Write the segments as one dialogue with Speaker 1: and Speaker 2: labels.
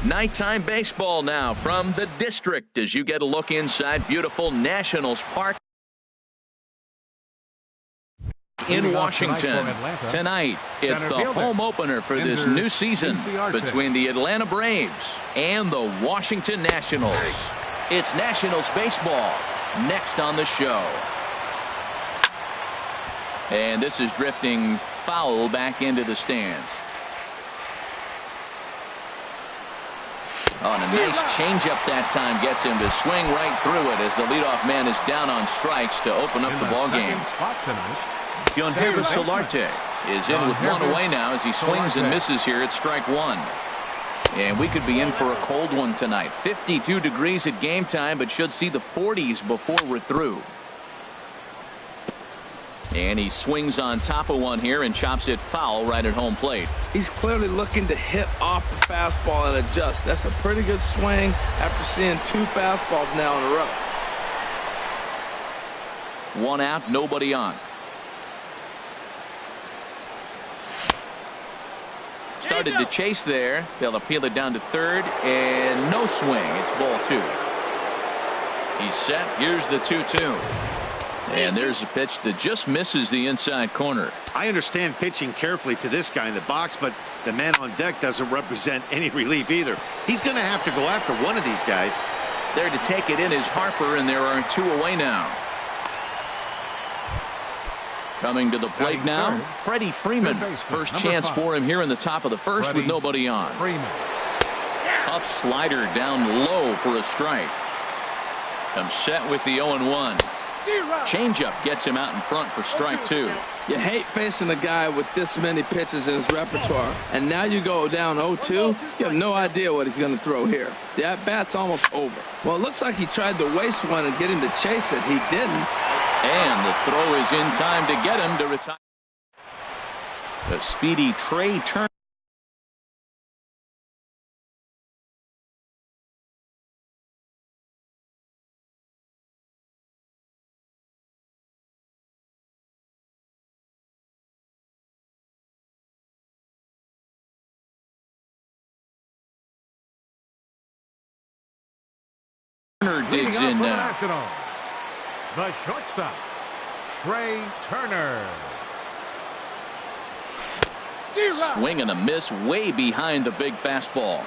Speaker 1: Nighttime baseball now from the district as you get a look inside beautiful Nationals Park in Washington. Tonight, it's the home opener for this new season between the Atlanta Braves and the Washington Nationals. It's Nationals baseball next on the show. And this is drifting foul back into the stands. Oh, and a nice changeup that time gets him to swing right through it as the leadoff man is down on strikes to open up the ball game. Solarte is in with one away now as he swings and misses here at strike one. And we could be in for a cold one tonight. 52 degrees at game time, but should see the 40s before we're through. And he swings on top of one here and chops it foul right at home plate.
Speaker 2: He's clearly looking to hit off the fastball and adjust. That's a pretty good swing after seeing two fastballs now in a row.
Speaker 1: One out, nobody on. Started to chase there. They'll appeal it down to third, and no swing. It's ball two. He's set. Here's the 2-2. And there's a pitch that just misses the inside corner.
Speaker 3: I understand pitching carefully to this guy in the box, but the man on deck doesn't represent any relief either. He's going to have to go after one of these guys.
Speaker 1: There to take it in is Harper, and there are two away now. Coming to the plate now, Freddie Freeman. First chance for him here in the top of the first with nobody on. Tough slider down low for a strike. I'm set with the 0-1. Changeup gets him out in front for strike two.
Speaker 2: You hate facing a guy with this many pitches in his repertoire, and now you go down 0-2. You have no idea what he's going to throw here. The at-bat's almost over. Well, it looks like he tried to waste one and get him to chase it. He didn't.
Speaker 1: And the throw is in time to get him to retire. The speedy Trey Turner. Digs in now.
Speaker 4: The shortstop, Trey Turner.
Speaker 1: Swing and a miss way behind the big fastball.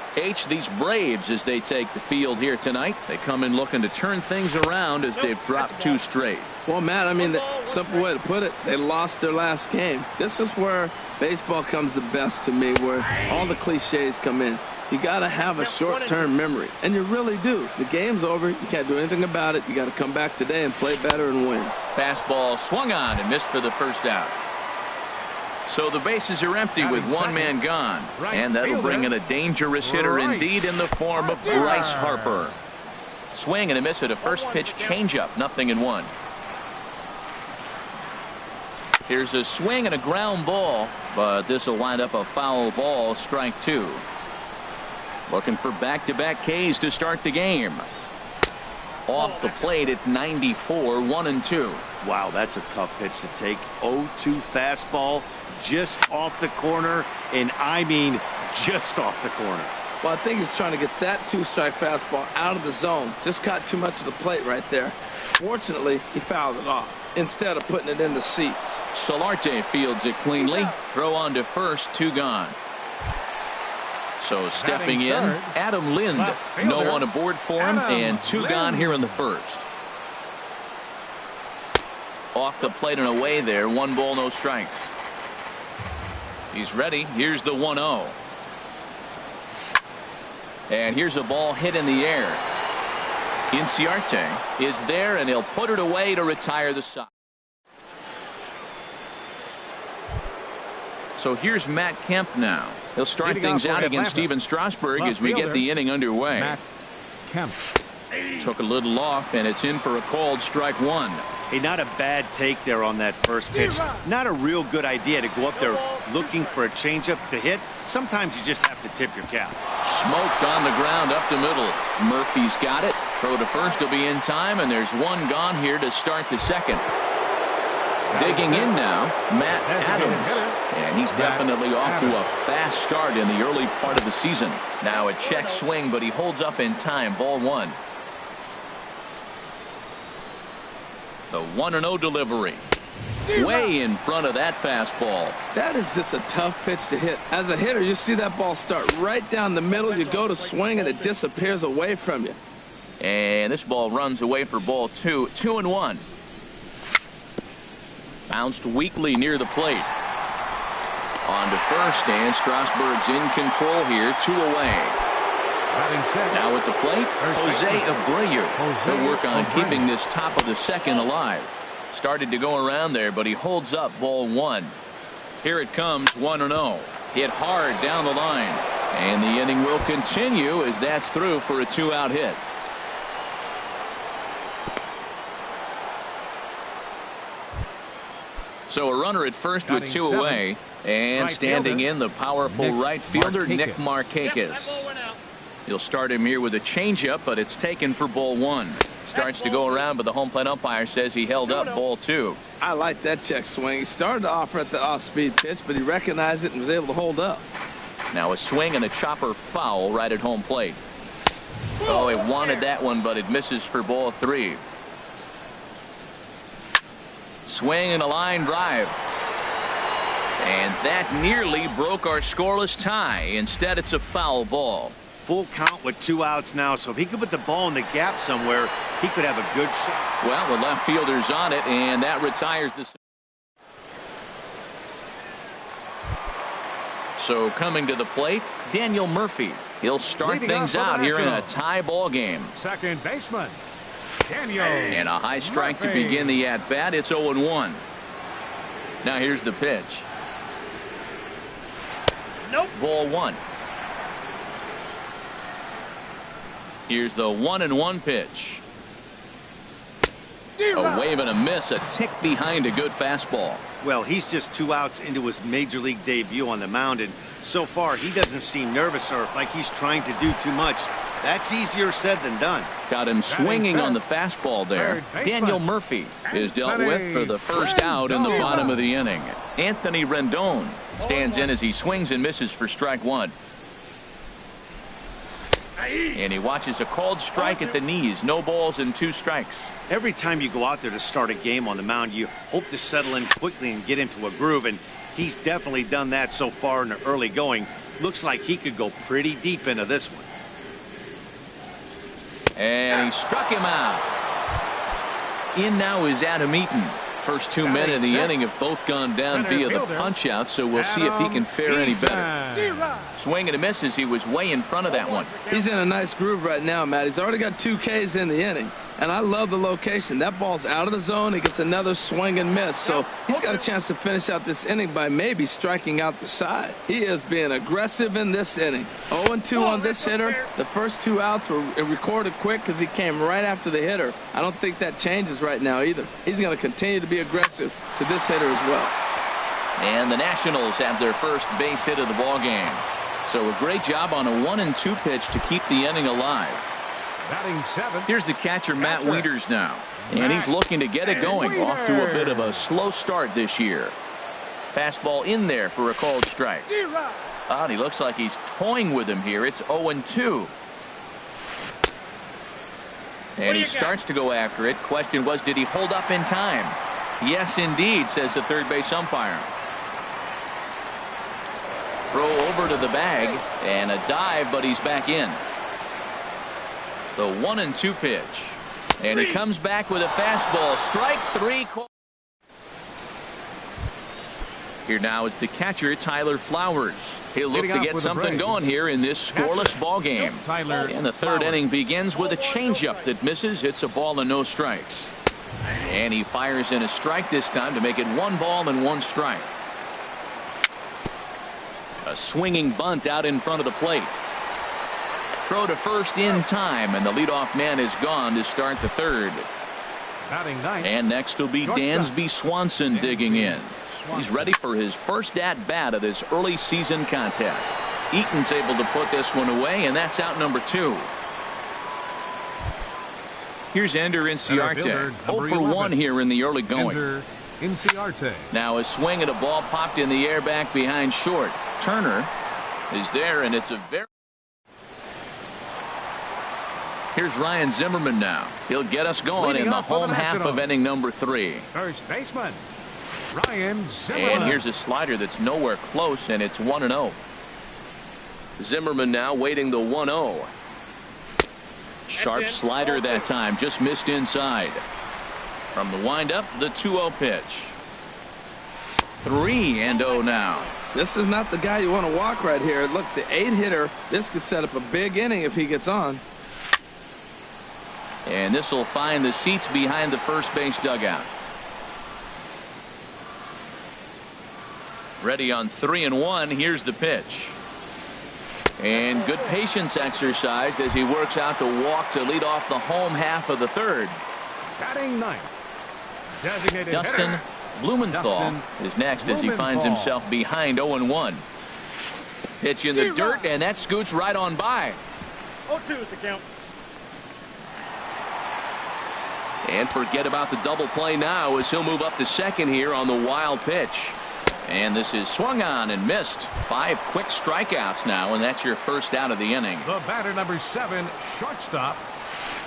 Speaker 1: These Braves as they take the field here tonight. They come in looking to turn things around as they've dropped two straight.
Speaker 2: Well, Matt, I mean, the simple way to put it, they lost their last game. This is where baseball comes the best to me, where all the cliches come in. You got to have a short-term memory, and you really do. The game's over. You can't do anything about it. You got to come back today and play better and win.
Speaker 1: Fastball swung on and missed for the first out. So the bases are empty with one man gone, and that'll bring in a dangerous hitter indeed in the form of Bryce Harper. Swing and a miss at a first pitch changeup, 0-1. Here's a swing and a ground ball, but this will wind up a foul ball, strike two. Looking for back-to-back Ks to start the game. Off the plate at 94, 1-2.
Speaker 3: Wow, that's a tough pitch to take. 0-2 fastball just off the corner, and I mean just off the corner.
Speaker 2: Well, I think he's trying to get that two-strike fastball out of the zone. Just caught too much of the plate right there. Fortunately, he fouled it off instead of putting it in the seats.
Speaker 1: Solarte fields it cleanly. Throw on to first, two gone. So stepping in, Adam Lind. No one aboard for him, and two gone here in the first. Off the plate and away there, 1 ball, no strikes. He's ready. Here's the 1-0. And here's a ball hit in the air. Inciarte is there, and he'll put it away to retire the side. So here's Matt Kemp now. He'll start things out against Steven Strasburg as we get the inning underway.
Speaker 4: Matt Kemp.
Speaker 1: Took a little off, and it's in for a called strike one.
Speaker 3: Hey, not a bad take there on that first pitch. Not a real good idea to go up there looking for a changeup to hit. Sometimes you just have to tip your cap.
Speaker 1: Smoked on the ground up the middle. Murphy's got it. Throw to first will be in time, and there's one gone here to start the second. Digging in now, Matt Adams. And he's definitely off to a fast start in the early part of the season. Now a check swing, but he holds up in time. Ball one. The 1-0 delivery. Way in front of that fastball.
Speaker 2: That is just a tough pitch to hit. As a hitter, you see that ball start right down the middle. You go to swing, and it disappears away from you.
Speaker 1: And this ball runs away for ball two. 2-1. Bounced weakly near the plate. On to first, and Strasburg's in control here. 2 away. Now at the plate, Jose Abreu. He'll work on keeping this top of the second alive. Started to go around there, but he holds up ball one. Here it comes, 1-0. Hit hard down the line. And the inning will continue as that's through for a 2-out hit. So a runner at first with 2 away. And standing in, the powerful right fielder, Nick Markakis. He'll start him here with a changeup, but it's taken for ball one. Starts to go around, but the home plate umpire says he held up ball two.
Speaker 2: I like that check swing. He started to offer at the off-speed pitch, but he recognized it and was able to hold up.
Speaker 1: Now a swing and a chopper foul right at home plate. Oh, he wanted that one, but it misses for ball three. Swing and a line drive. And that nearly broke our scoreless tie. Instead, it's a foul ball.
Speaker 3: Full count with 2 outs now, so if he could put the ball in the gap somewhere, he could have a good shot.
Speaker 1: Well, the left fielder's on it, and that retires the. So coming to the plate, Daniel Murphy. He'll start things out here in a tie ball game.
Speaker 4: Second baseman, Daniel.
Speaker 1: And a high strike to begin the at-bat. It's 0-1. Now here's the pitch.
Speaker 3: Nope.
Speaker 1: Ball one. Here's the 1-1 pitch. A wave and a miss, a tick behind a good fastball.
Speaker 3: Well, he's just 2 outs into his major league debut on the mound, and so far he doesn't seem nervous or like he's trying to do too much. That's easier said than done.
Speaker 1: Got him swinging on the fastball there. Daniel Murphy is dealt with for the first out in the bottom of the inning. Anthony Rendon stands in as he swings and misses for strike one. And he watches a called strike at the knees. No balls and 2 strikes.
Speaker 3: Every time you go out there to start a game on the mound, you hope to settle in quickly and get into a groove, and he's definitely done that so far in the early going. Looks like he could go pretty deep into this one.
Speaker 1: And he struck him out. In now is Adam Eaton. First 2 men in the inning have both gone down via the punch out, so we'll see if he can fare any better. Swing and a miss as he was way in front of that one.
Speaker 2: He's in a nice groove right now, Matt. He's already got 2 Ks in the inning. And I love the location. That ball's out of the zone. He gets another swing and miss. So he's got a chance to finish out this inning by maybe striking out the side. He is being aggressive in this inning. 0-2 on this hitter. The first 2 outs were recorded quick because he came right after the hitter. I don't think that changes right now either. He's going to continue to be aggressive to this hitter as well.
Speaker 1: And the Nationals have their first base hit of the ball game. So a great job on a 1-2 pitch to keep the inning alive. Here's the catcher, Matt Wieters now. And he's looking to get it going. Off to a bit of a slow start this year. Fastball in there for a called strike. And he looks like he's toying with him here. It's 0-2. And he starts to go after it. Question was, did he hold up in time? Yes, indeed, says the third base umpire. Throw over to the bag. And a dive, but he's back in. The 1-2 pitch. And he comes back with a fastball. Strike 3. Here now is the catcher, Tyler Flowers. He'll look to get something going here in this scoreless ball game. And the third inning begins with a changeup that misses. It's a ball and no strikes. And he fires in a strike this time to make it 1 ball and 1 strike. A swinging bunt out in front of the plate. Throw to first in time, and the leadoff man is gone to start the third. And next will be Dansby Swanson digging in. He's ready for his first at-bat of this early season contest. Eaton's able to put this one away, and that's out number 2. Here's Ender Inciarte. 0 for 1 here in the early going.
Speaker 4: Inciarte.
Speaker 1: Now a swing at a ball popped in the air back behind short. Turner is there, and it's a very... Here's Ryan Zimmerman now. He'll get us going in the home half of inning number 3.
Speaker 4: First baseman, Ryan Zimmerman.
Speaker 1: And here's a slider that's nowhere close, and it's 1-0. Zimmerman now waiting the 1-0. Sharp slider that time, just missed inside. From the windup, the 2-0 pitch. 3-0 now.
Speaker 2: This is not the guy you want to walk right here. Look, the 8-hitter, this could set up a big inning if he gets on.
Speaker 1: And this will find the seats behind the first base dugout. Ready on 3-1. Here's the pitch. And good patience exercised as he works out the walk to lead off the home half of the 3rd.
Speaker 4: Batting ninth, designated
Speaker 1: Dustin
Speaker 4: hitter,
Speaker 1: Blumenthal is next as he finds himself behind 0-1. Pitch in the dirt, and that scoots right on by.
Speaker 5: 0-2 is the count.
Speaker 1: And forget about the double play now as he'll move up to second here on the wild pitch. And this is swung on and missed. 5 quick strikeouts now, and that's your first out of the inning.
Speaker 4: The batter number 7, shortstop,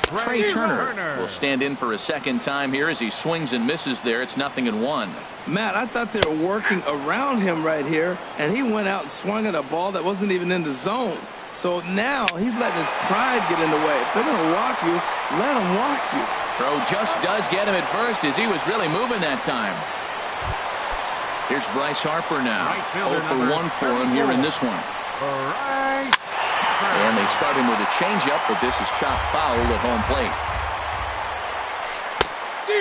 Speaker 1: Trey Turner will stand in for a second time here as he swings and misses there. It's 0-1.
Speaker 2: Matt, I thought they were working around him right here, and he went out and swung at a ball that wasn't even in the zone. So now he's letting his pride get in the way. If they're going to walk you, let them walk you.
Speaker 1: Throw just does get him at first as he was really moving that time. Here's Bryce Harper now. 0-for-1 for him here in this one. And they start him with a changeup, but this is chopped foul at home plate.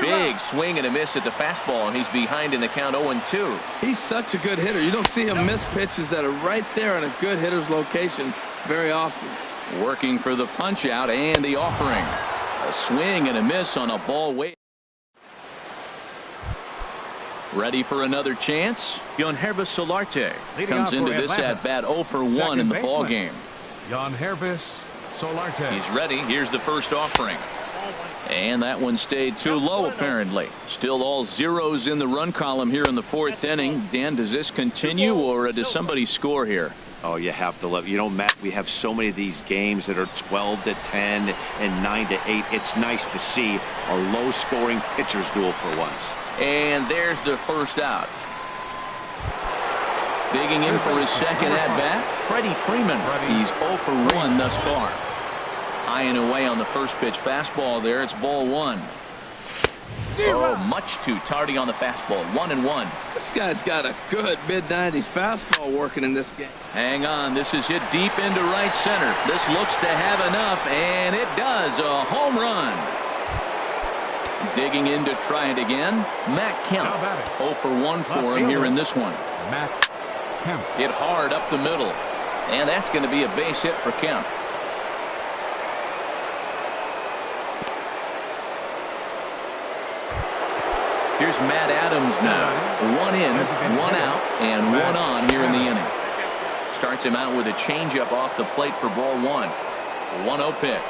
Speaker 1: Big swing and a miss at the fastball, and he's behind in the count 0-2.
Speaker 2: He's such a good hitter. You don't see him miss pitches that are right there in a good hitter's location very often.
Speaker 1: Working for the punch out and the offering. A swing and a miss on a ball way. Ready for another chance? Yangervis Solarte comes into this at bat 0-for-1 in the ball game.
Speaker 4: Yangervis Solarte.
Speaker 1: He's ready. Here's the first offering. And that one stayed too low apparently. Still all zeros in the run column here in the 4th inning. Dan, does this continue or does somebody score here?
Speaker 3: Oh, you have to love. You know, Matt, we have so many of these games that are 12-10 and 9-8. It's nice to see a low-scoring pitcher's duel for once.
Speaker 1: And there's the first out. Digging in for his second at-bat, Freddie Freeman. He's 0-for-1 thus far. High and away on the first pitch fastball there. It's ball 1. Oh, much too tardy on the fastball. 1-1.
Speaker 2: This guy's got a good mid-90s fastball working in this game.
Speaker 1: Hang on. This is hit deep into right center. This looks to have enough, and it does. A home run. Digging in to try it again. Matt Kemp. 0-for-1 for him here in this one.
Speaker 4: Matt Kemp.
Speaker 1: Hit hard up the middle. And that's going to be a base hit for Kemp. Here's Matt Adams now. 1 in, 1 out, and 1 on here in the inning. Starts him out with a changeup off the plate for ball 1. 1-0 pitch.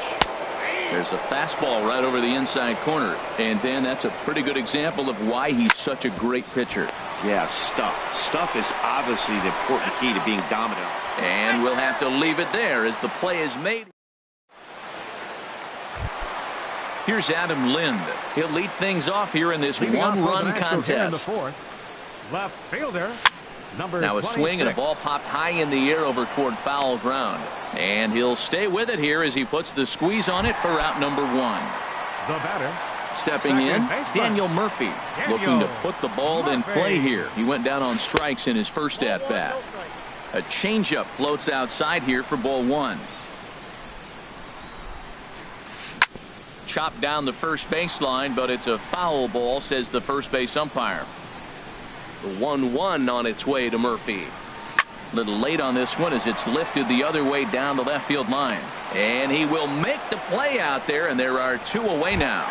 Speaker 1: There's a fastball right over the inside corner. And then that's a pretty good example of why he's such a great pitcher.
Speaker 3: Yeah, stuff. Stuff is obviously the important key to being dominant.
Speaker 1: And we'll have to leave it there as the play is made. Here's Adam Lind. He'll lead things off here in this one-run contest.
Speaker 4: Left fielder, number
Speaker 1: now a
Speaker 4: 26.
Speaker 1: swing and a ball popped high in the air over toward foul ground. And he'll stay with it here as he puts the squeeze on it for out number 1.
Speaker 4: The batter.
Speaker 1: Stepping in, Daniel Murphy, looking to put the ball in play here. He went down on strikes in his first at-bat. A changeup floats outside here for ball 1. Chopped down the first baseline, but it's a foul ball, says the first base umpire. The 1-1 on its way to Murphy. A little late on this one as it's lifted the other way down the left field line. And he will make the play out there, and there are 2 away now.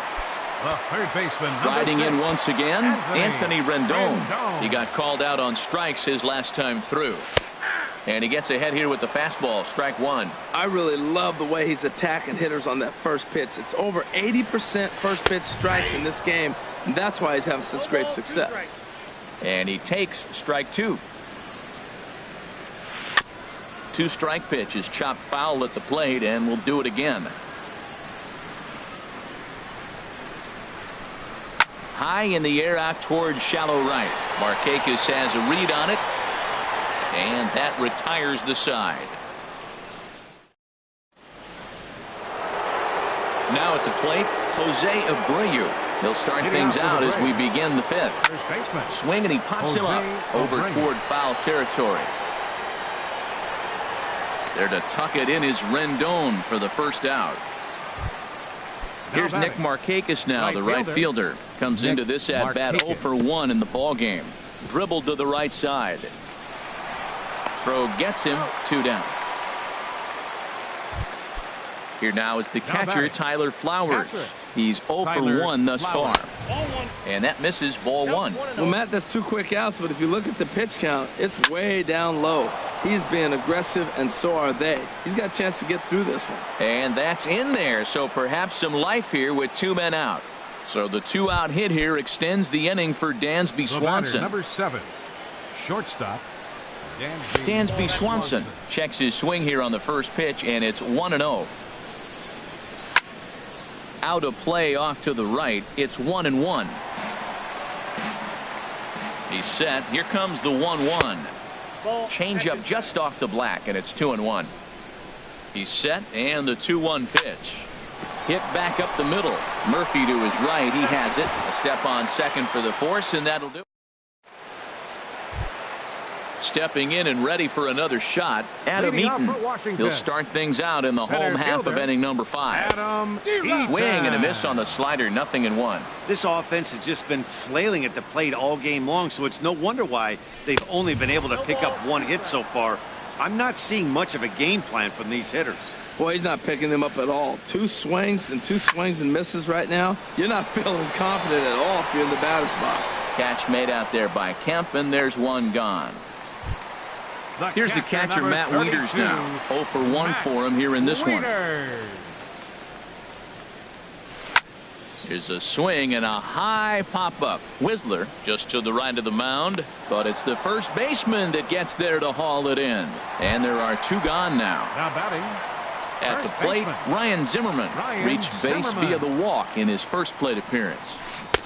Speaker 4: The third baseman.
Speaker 1: Riding in once again, Anthony Rendon.
Speaker 4: Rendon.
Speaker 1: He got called out on strikes his last time through. And he gets ahead here with the fastball, strike one.
Speaker 2: I really love the way he's attacking hitters on that first pitch. It's over 80% first pitch strikes in this game, and that's why he's having such great success.
Speaker 1: And he takes strike two. Two-strike pitch is chopped foul at the plate, and we'll do it again. High in the air out towards shallow right. Markakis has a read on it, and that retires the side. Now at the plate, Jose Abreu. He'll start things out as we begin the fifth. Swing, and he pops him up over toward foul territory. There to tuck it in is Rendon for the first out. Here's Nick Markakis now, the right fielder. Comes into this at-bat 0 for 1 in the ballgame. Dribbled to the right side. Throw gets him, 2 down. Here now is the catcher, Tyler Flowers. He's 0 for 1 thus far. And that misses, ball 1.
Speaker 2: Well, Matt, that's 2 quick outs, but if you look at the pitch count, it's way down low. He's being aggressive, and so are they. He's got a chance to get through this one.
Speaker 1: And that's in there, so perhaps some life here with 2 men out. So the 2-out hit here extends the inning for Dansby Swanson.
Speaker 4: Number 7, shortstop.
Speaker 1: Dansby Swanson checks his swing here on the first pitch, and it's 1-0. Out of play off to the right. It's 1-1. He's set. Here comes the 1-1. Change up just off the black, and it's 2-1. He's set, and the 2-1 pitch. Hit back up the middle. Murphy to his right. He has it. A step on second for the force, and that'll do it. Stepping in and ready for another shot, Adam Eaton. He'll start things out in the home half of inning number 5. Swing and a miss on the slider, 0-1.
Speaker 3: This offense has just been flailing at the plate all game long, so it's no wonder why they've only been able to pick up 1 hit so far. I'm not seeing much of a game plan from these hitters.
Speaker 2: Boy, he's not picking them up at all. 2 swings and misses right now. You're not feeling confident at all if you're in the batter's box.
Speaker 1: Catch made out there by Kemp, and there's one gone. Here's the catcher, Matt Wieters now. 0 for 1 for him here in this one. Here's a swing and a high pop-up. Whistler just to the right of the mound, but it's the first baseman that gets there to haul it in. And there are 2 gone now. At the plate, Ryan Zimmerman reached base via the walk in his first plate appearance.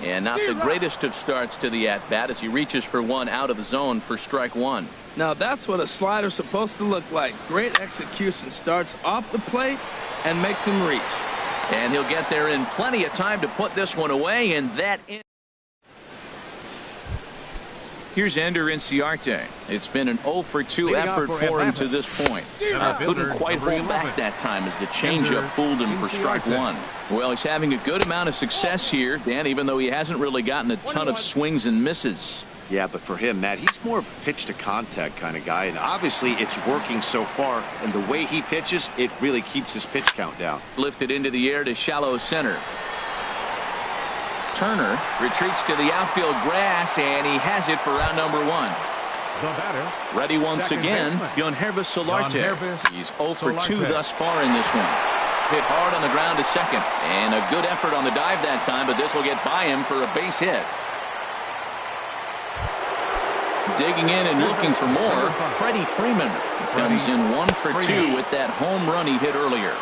Speaker 1: And not the greatest of starts to the at-bat as he reaches for 1 out of the zone for strike 1.
Speaker 2: Now that's what a slider's supposed to look like. Great execution. Starts off the plate and makes him reach.
Speaker 1: And he'll get there in plenty of time to put this one away, and that in. Here's Ender Inciarte. It's been an 0 for 2 effort for him to this point. Couldn't quite hold back that time as the changeup fooled him for strike 1. Well, he's having a good amount of success here, Dan, even though he hasn't really gotten a ton of swings and misses.
Speaker 3: Yeah, but for him, Matt, he's more of a pitch-to-contact kind of guy, and obviously it's working so far, and the way he pitches, it really keeps his pitch count down.
Speaker 1: Lifted into the air to shallow center. Turner retreats to the outfield grass, and he has it for round number 1.
Speaker 4: The batter.
Speaker 1: Ready once again, Yonhervis Solarte. He's 0 for 2 thus far in this one. Hit hard on the ground to second, and a good effort on the dive that time, but this will get by him for a base hit. Digging in and looking for more, Freddie Freeman comes in 1 for 2 with that home run he hit earlier.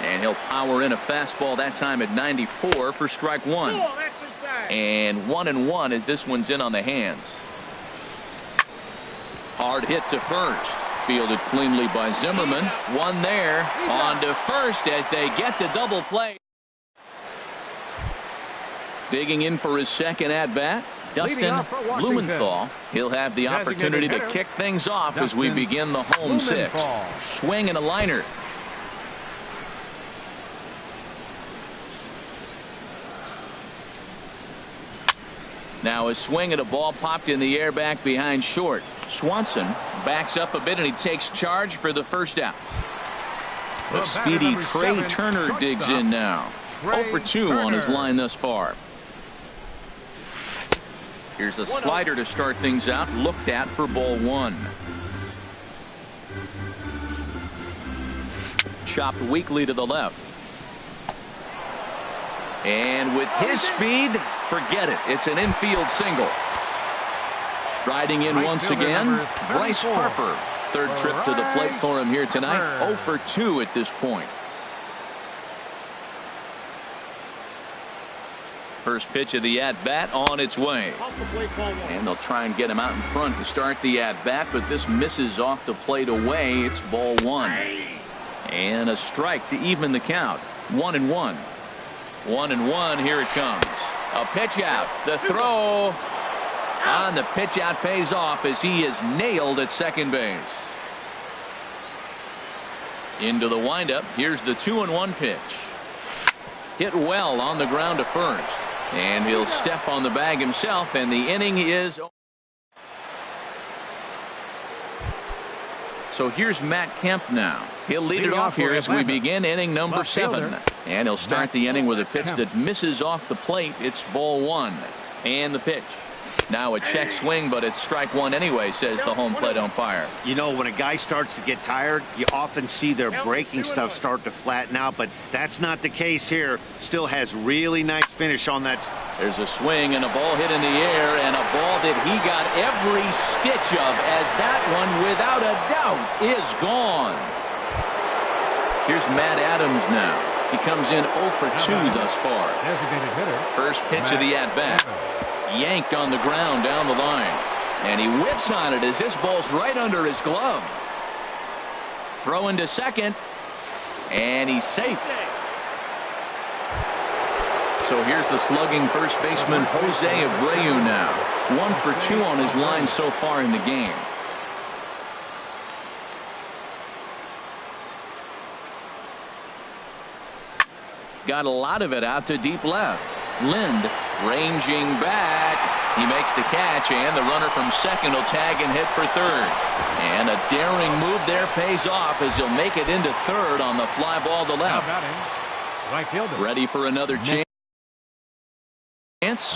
Speaker 1: And he'll power in a fastball that time at 94 for strike 1. And 1-1 as this one's in on the hands. Hard hit to first. Fielded cleanly by Zimmerman. One there. On to first as they get the double play. Digging in for his second at-bat, Dustin Blumenthal. He'll have the opportunity to kick things off as we begin the home 6th. Swing and a liner. Now a swing and a ball popped in the air back behind short. Swanson backs up a bit and he takes charge for the first out. The speedy Trey Turner digs in now. 0 for 2 on his line thus far. Here's a slider to start things out, looked at for ball 1. chopped weakly to the left. And with his speed, forget it. It's an infield single. Striding in once again, Bryce Harper. Third trip to the plate for him here tonight. 0 for 2 at this point. First pitch of the at-bat on its way. And they'll try and get him out in front to start the at-bat, but this misses off the plate away. It's ball 1. And a strike to even the count. 1-1. 1-1. Here it comes. A pitch out. The throw on the pitch out pays off as he is nailed at second base. Into the windup. Here's the 2-1 pitch. Hit well on the ground to first. And he'll step on the bag himself, and the inning is. So here's Matt Kemp now. He'll lead it off here as we begin inning number 7. And he'll start the inning with a pitch that misses off the plate. It's ball 1. And the pitch. Now a check swing, but it's strike 1 anyway, says the home plate umpire.
Speaker 3: You know, when a guy starts to get tired, you often see their breaking stuff start to flatten out, but that's not the case here. Still has really nice finish on that.
Speaker 1: There's a swing and a ball hit in the air, and a ball that he got every stitch of, as that one, without a doubt, is gone. Here's Matt Adams now. He comes in 0 for 2 thus far. First pitch of the at-bat. Yanked on the ground down the line. And he whips on it as this ball's right under his glove. Throw into second. And he's safe. So here's the slugging first baseman Jose Abreu now. 1 for 2 on his line so far in the game. Got a lot of it out to deep left. Lind ranging back. He makes the catch, and the runner from second will tag and hit for third. And a daring move there pays off as he'll make it into third on the fly ball to left.
Speaker 4: Right fielder.
Speaker 1: Ready for another chance.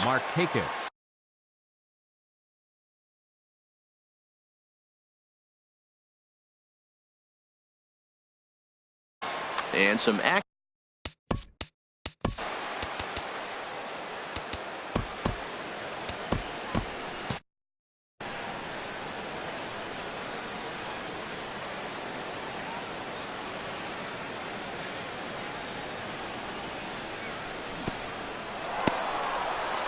Speaker 4: Mark Kjs.
Speaker 1: And some action.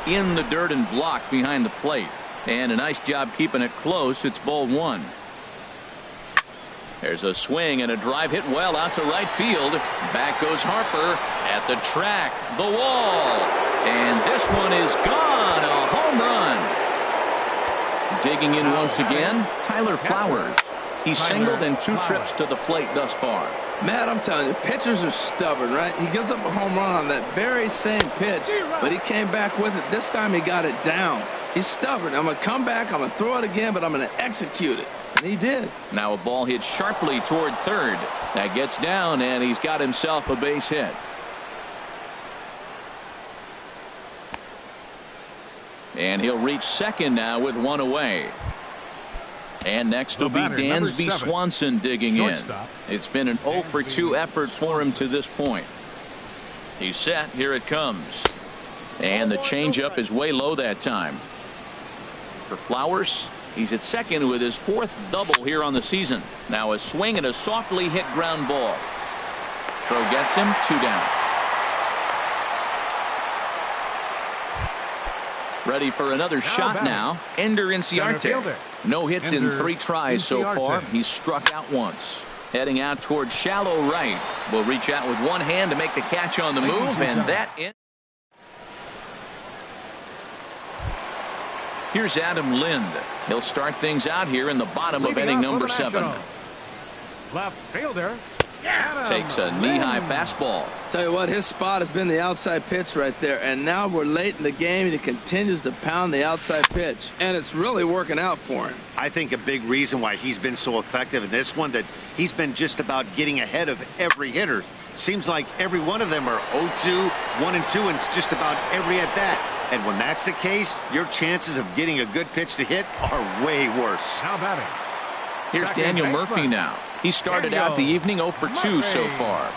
Speaker 1: In the dirt and blocked behind the plate. And a nice job keeping it close. It's ball 1. There's a swing and a drive hit well out to right field. Back goes Harper at the track, the wall. And this one is gone. A home run. Digging in once again, Tyler Flowers. He's singled in 2 trips to the plate thus far.
Speaker 2: Matt, I'm telling you, pitchers are stubborn, right? He gives up a home run on that very same pitch, but he came back with it. This time he got it down. He's stubborn. I'm going to come back, I'm going to throw it again, but I'm going to execute it. And he did.
Speaker 1: Now a ball hit sharply toward third. That gets down, and he's got himself a base hit. And he'll reach second now with 1 away. And next will be Dansby Swanson digging in. It's been an 0 for 2 effort for him to this point. He's set. Here it comes. And the changeup is way low that time. For Flowers, he's at second with his 4th double here on the season. Now a swing and a softly hit ground ball. Throw gets him. 2 down. Ready for another shot now. Ender Inciarte. No hits in 3 tries so far. He's struck out once. Heading out towards shallow right. Will reach out with one hand to make the catch on the move, and that in. Here's Adam Lind. He'll start things out here in the bottom of inning number 7.
Speaker 4: Left fielder.
Speaker 1: Takes a knee-high fastball.
Speaker 2: Tell you what, his spot has been the outside pitch right there, and now we're late in the game and he continues to pound the outside pitch, and it's really working out for him.
Speaker 3: I think a big reason why he's been so effective in this one, that he's been just about getting ahead of every hitter. Seems like every one of them are 0-2, 1-2, and it's just about every at bat. And when that's the case, your chances of getting a good pitch to hit are way worse.
Speaker 4: Now batting,
Speaker 1: Here's Daniel Murphy now. He started out the evening 0 for 2 so far.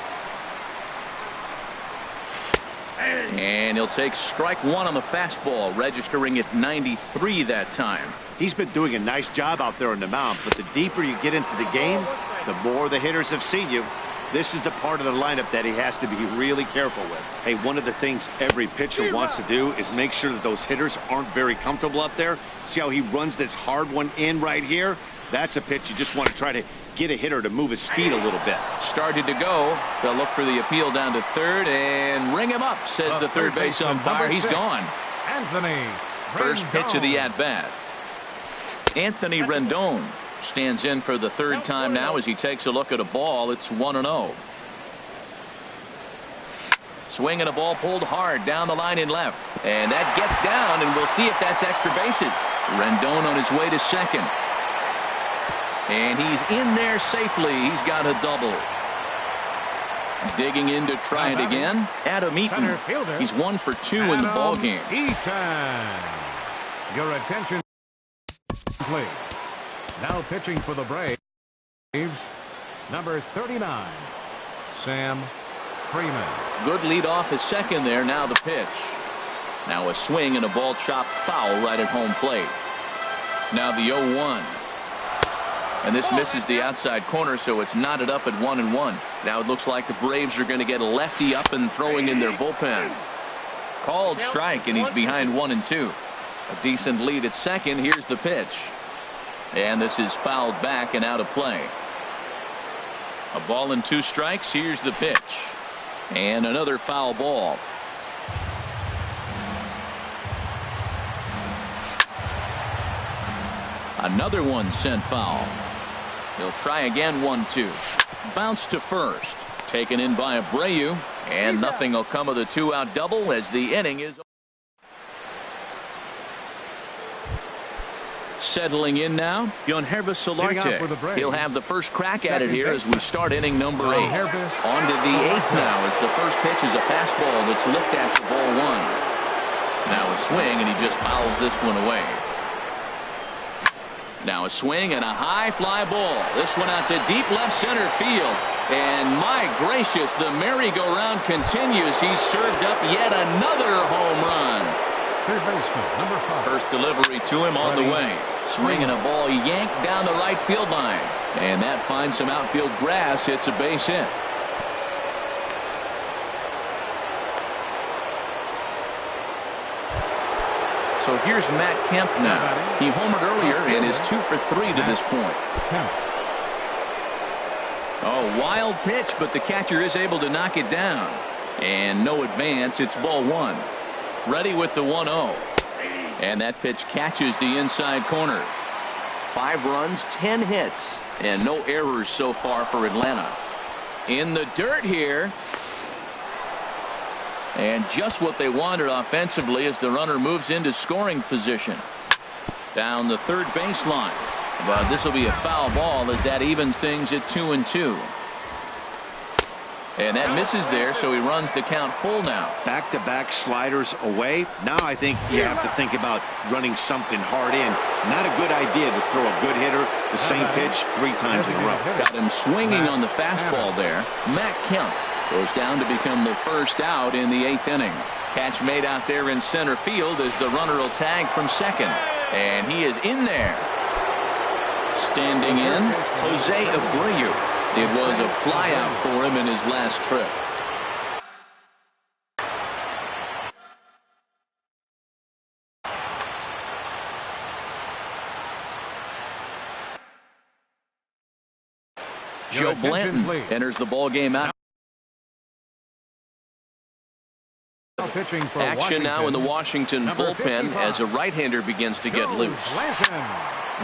Speaker 1: And he'll take strike one on the fastball, registering at 93 that time.
Speaker 3: He's been doing a nice job out there on the mound, but the deeper you get into the game, the more the hitters have seen you. This is the part of the lineup that he has to be really careful with. Hey, one of the things every pitcher wants to do is make sure that those hitters aren't very comfortable up there. See how he runs this hard one in right here? That's a pitch you just want to try to get a hitter to move his feet a little bit.
Speaker 1: Started to go. They'll look for the appeal down to third and ring him up, says the third base umpire. He's gone.
Speaker 4: Anthony
Speaker 1: First pitch of the at-bat. Anthony Rendon stands in for the third time now as he takes a look at a ball. It's 1-0. Swing and a ball pulled hard down the line in left. And that gets down, and we'll see if that's extra bases. Rendon on his way to second. And he's in there safely. He's got a double. Digging in to try it again. Adam Eaton. He's 1 for 2 in the ball game.
Speaker 4: Your attention, please. Now pitching for the Braves, number 39, Sam Freeman.
Speaker 1: Good lead off his second there. Now the pitch. Now a swing and a ball chopped foul right at home plate. Now the 0-1. And this misses the outside corner, so it's knotted up at 1-1. Now it looks like the Braves are going to get a lefty up and throwing in their bullpen. Called strike, and he's behind 1-2. A decent lead at second. Here's the pitch. And this is fouled back and out of play. A ball and 2 strikes. Here's the pitch. And another foul ball. Another one sent foul. He'll try again. 1-2. Bounce to first. Taken in by Abreu. And nothing will come of the 2-out double as the inning is over. Settling in now, Yonhervis Solarte. He'll have the first crack at it here as we start inning number 8. On to the 8th now as the first pitch is a fastball that's looked at for ball 1. Now a swing, and he just fouls this one away. Now a swing and a high fly ball. This one out to deep left center field. And my gracious, the merry-go-round continues. He's served up yet another home run.
Speaker 4: Third baseman, number 5.
Speaker 1: First delivery to him on the way. Swinging a ball yanked down the right field line. And that finds some outfield grass. It's a base hit. So here's Matt Kemp now. He homered earlier and is 2 for 3 to this point. Oh, wild pitch, but the catcher is able to knock it down. And no advance. It's ball 1. Ready with the 1-0. And that pitch catches the inside corner. 5 runs, 10 hits, and no errors so far for Atlanta. In the dirt here. And just what they wanted offensively as the runner moves into scoring position. Down the third baseline. But this will be a foul ball as that evens things at 2-2. And that misses there, so he runs the count full now.
Speaker 3: Back-to-back sliders away. Now I think you have to think about running something hard in. Not a good idea to throw a good hitter the same pitch 3 times in a row.
Speaker 1: Got him swinging on the fastball there. Matt Kemp goes down to become the first out in the 8th inning. Catch made out there in center field as the runner will tag from second. And he is in there. Standing in, Jose Abreu. It was a flyout for him in his last trip. Joe Blanton enters the ball game out. Action now in the Washington bullpen as a right-hander begins to get loose.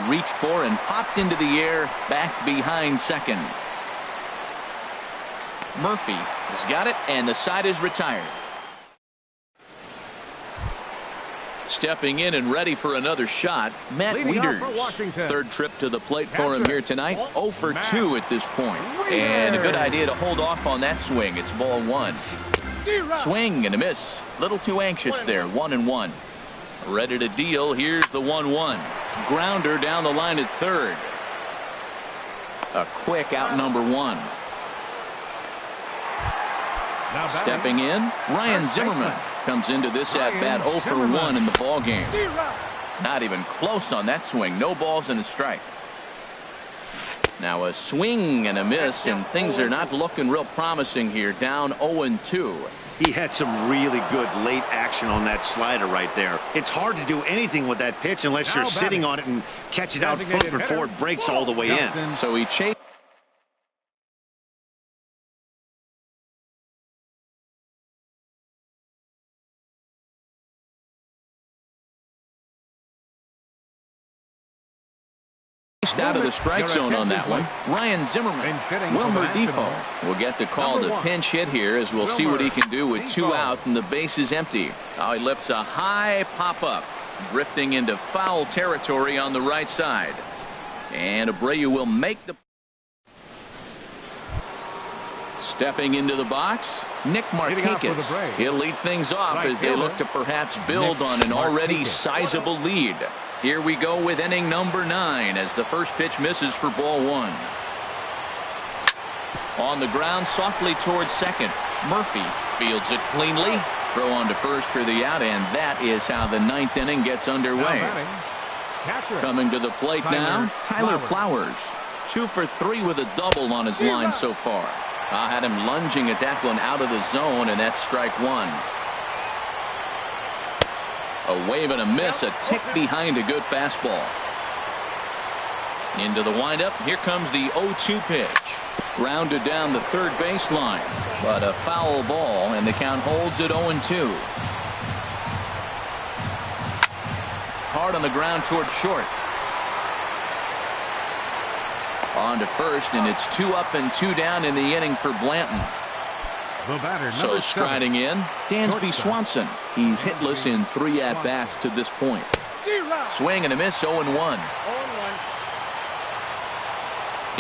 Speaker 1: Reached for and popped into the air back behind second. Murphy has got it, and the side is retired. Stepping in and ready for another shot, Matt Wieters. Third trip to the plate for him here tonight. 0 for 2 at this point. And a good idea to hold off on that swing. It's ball 1. Swing and a miss. Little too anxious there. 1-1. Ready to deal. Here's the 1-1. Grounder down the line at third. A quick out number one. Stepping in, Ryan Zimmerman comes into this at-bat 0 for 1 in the ball game. Not even close on that swing. No balls and a strike. Now a swing and a miss, and things are not looking real promising here. Down 0-2.
Speaker 3: He had some really good late action on that slider right there. It's hard to do anything with that pitch unless you're sitting on it and catch it out front before it breaks all the way in.
Speaker 1: So he chased out of the strike zone on that one. Ryan Zimmerman. Wilmer Defoe will get the call to pinch hit here, as we'll see what he can do with 2 out and the base is empty. Now he lifts a high pop-up, drifting into foul territory on the right side. And Abreu will make the... Stepping into the box, Nick Markakis. He'll lead things off as they look to perhaps build on an already sizable lead. Here we go with inning number 9 as the first pitch misses for ball 1. On the ground, softly towards second. Murphy fields it cleanly. Throw on to first for the out, and that is how the 9th inning gets underway. Coming to the plate now, Tyler Flowers. 2 for 3 with a double on his line so far. I had him lunging at that one out of the zone, and that's strike 1. A wave and a miss, a tick behind a good fastball. Into the windup. Here comes the 0-2 pitch. Grounded down the third baseline, but a foul ball, and the count holds at 0-2. Hard on the ground toward short. On to first, and it's 2 up and 2 down in the inning for Blanton. So striding in, Dansby Swanson. He's hitless in 3 at-bats to this point. Swing and a miss, 0-1.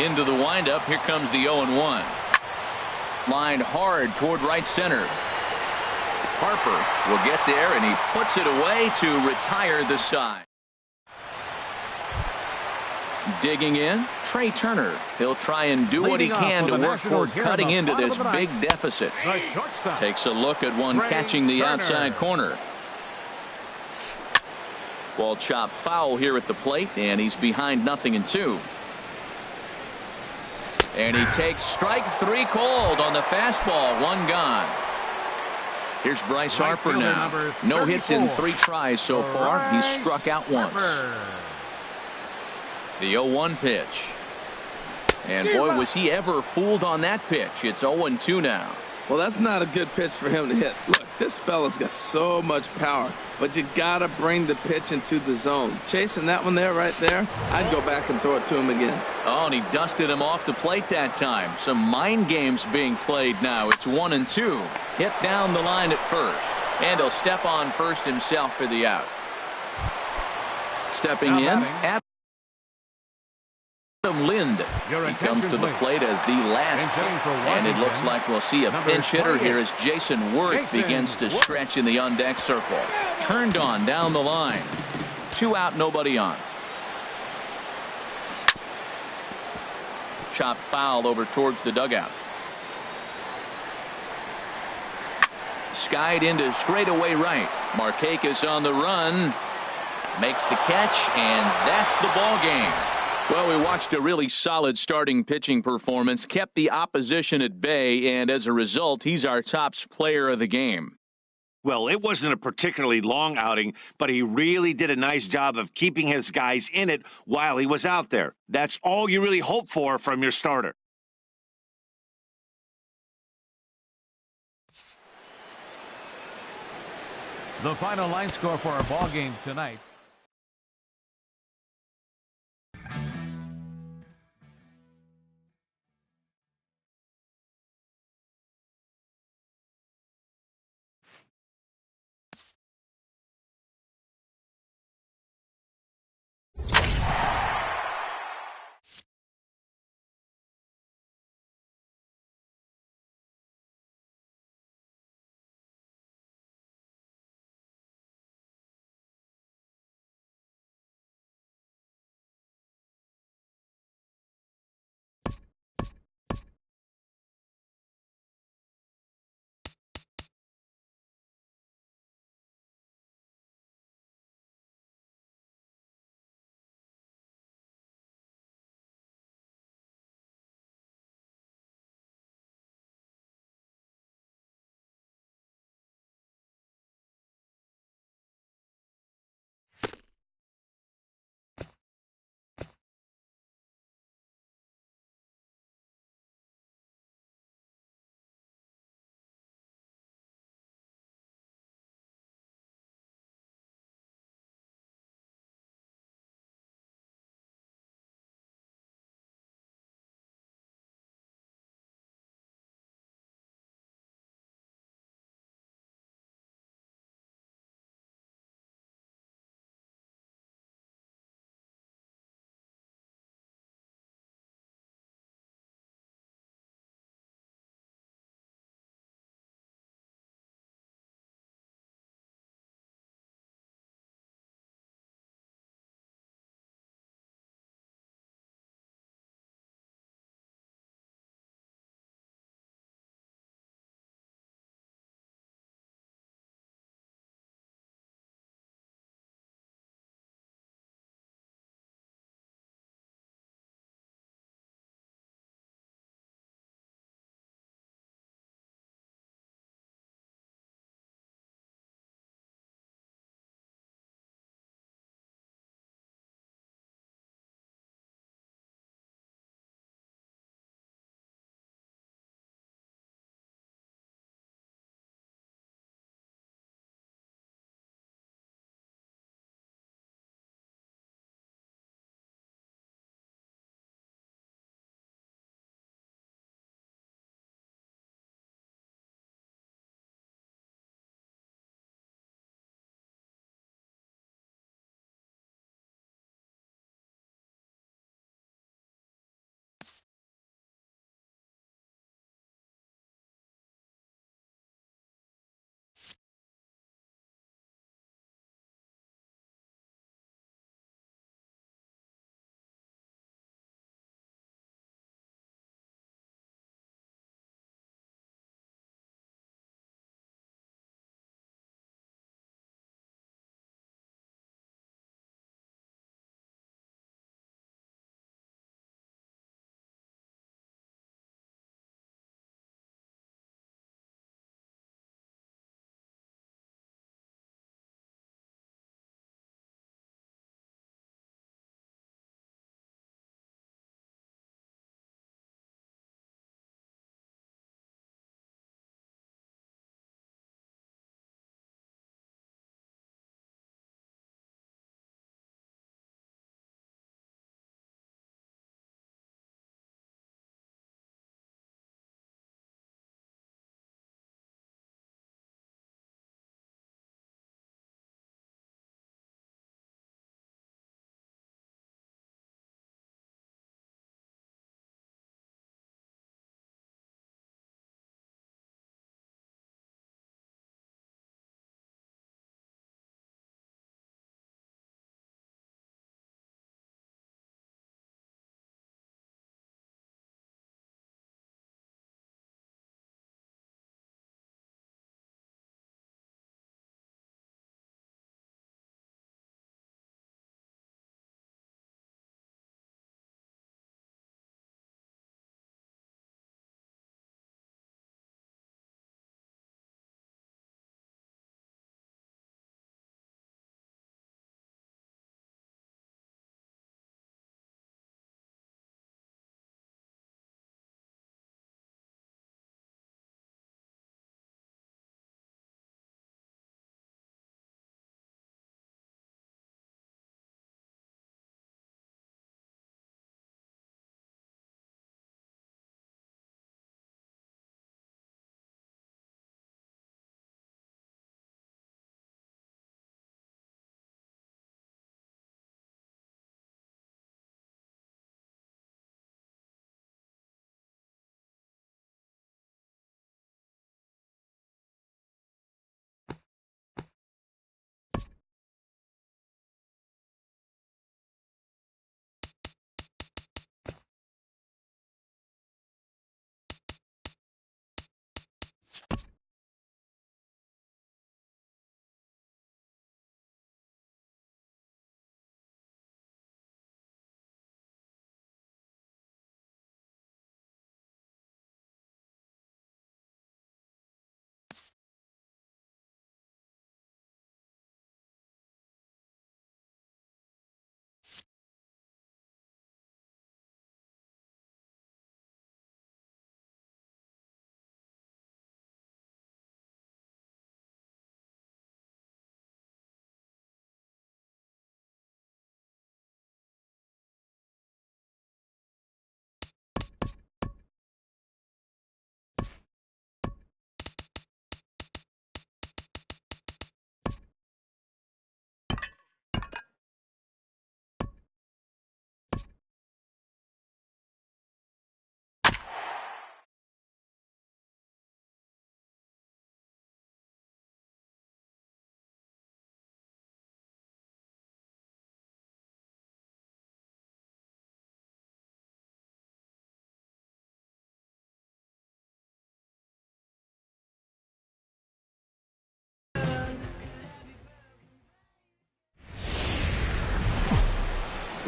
Speaker 1: Into the windup, here comes the 0-1. Lined hard toward right center. Harper will get there, and he puts it away to retire the side. Digging in, Trey Turner. He'll try and do what he can to work toward cutting into this big deficit. Takes a look at one catching the outside corner. Ball chopped foul here at the plate, and he's behind 0-2. And he takes strike 3 called on the fastball. 1 gone. Here's Bryce Harper now. No hits in 3 tries so far. He's struck out once. The 0-1 pitch. And boy, was he ever fooled on that pitch. It's 0-2 now.
Speaker 2: Well, that's not a good pitch for him to hit. Look, this fella's got so much power, but you got to bring the pitch into the zone. Chasing that one there, right there, I'd go back and throw it to him again.
Speaker 1: Oh, and he dusted him off the plate that time. Some mind games being played now. It's 1-2. Hit down the line at first. And he'll step on first himself for the out. Stepping in, Adam Lind. He comes to the plate as the last hit, and it looks like we'll see a pinch hitter here as Jason Worth begins to stretch in the on-deck circle. Turned on down the line. 2 out, nobody on. Chopped foul over towards the dugout. Skied into straightaway right. Markakis on the run. Makes the catch, and that's the ball game. Well, we watched a really solid starting pitching performance, kept the opposition at bay, and as a result, he's our top player of the game.
Speaker 3: Well, it wasn't a particularly long outing, but he really did a nice job of keeping his guys in it while he was out there. That's all you really hope for from your starter.
Speaker 4: The final line score for our ball game tonight.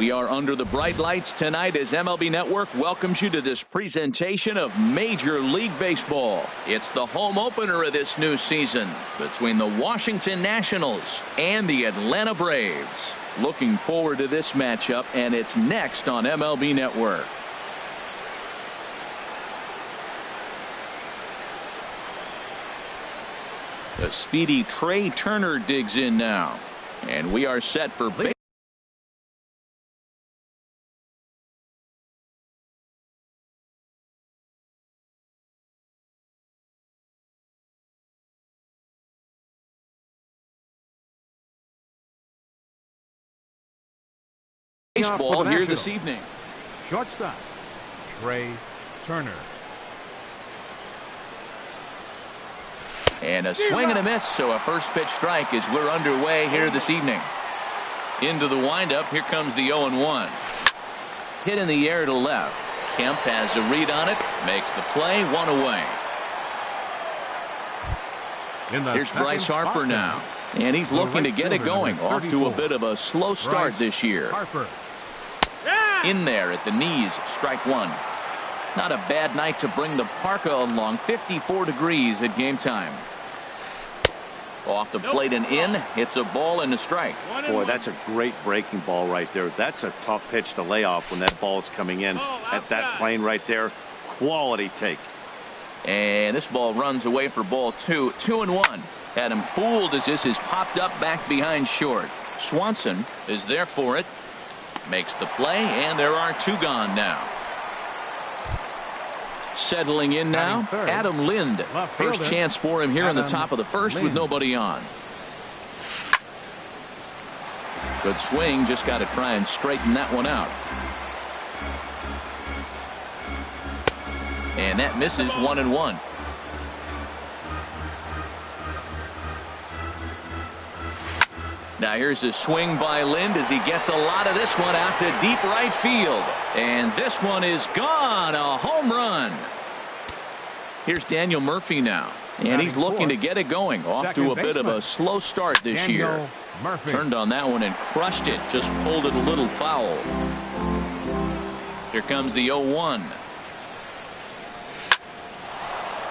Speaker 1: We are under the bright lights tonight as MLB Network welcomes you to this presentation of Major League Baseball. It's the home opener of this new season between the Washington Nationals and the Atlanta Braves. Looking forward to this matchup, and it's next on MLB Network. The speedy Trey Turner digs in now, and we are set for baseball here this evening.
Speaker 4: Shortstop, Trey Turner.
Speaker 1: And a swing and a miss, so a first pitch strike as we're underway here this evening. Into the windup, here comes the 0-1. Hit in the air to left. Kemp has a read on it, makes the play, one away. Here's Bryce Harper now, and he's looking to get it going. Off to a bit of a slow start this year. In there at the knees, strike one. Not a bad night to bring the parka along. 54 degrees at game time. Off the plate and in. It's a ball and a strike.
Speaker 3: Boy, that's a great breaking ball right there. That's a tough pitch to lay off when that ball's coming in at that plane right there. Quality take.
Speaker 1: And this ball runs away for ball two. 2-1. Had him fooled as this is popped up back behind short. Swanson is there for it. Makes the play, and there are two gone now. Settling in now, Adam Lind. First chance for him here in the top of the first with nobody on. Good swing, just got to try and straighten that one out. And that misses, 1-1. Now here's a swing by Lind as he gets a lot of this one out to deep right field. And this one is gone. A home run. Here's Daniel Murphy now. And he's looking to get it going. Off to a bit of a slow start this year. Turned on that one and crushed it. Just pulled it a little foul. Here comes the 0-1.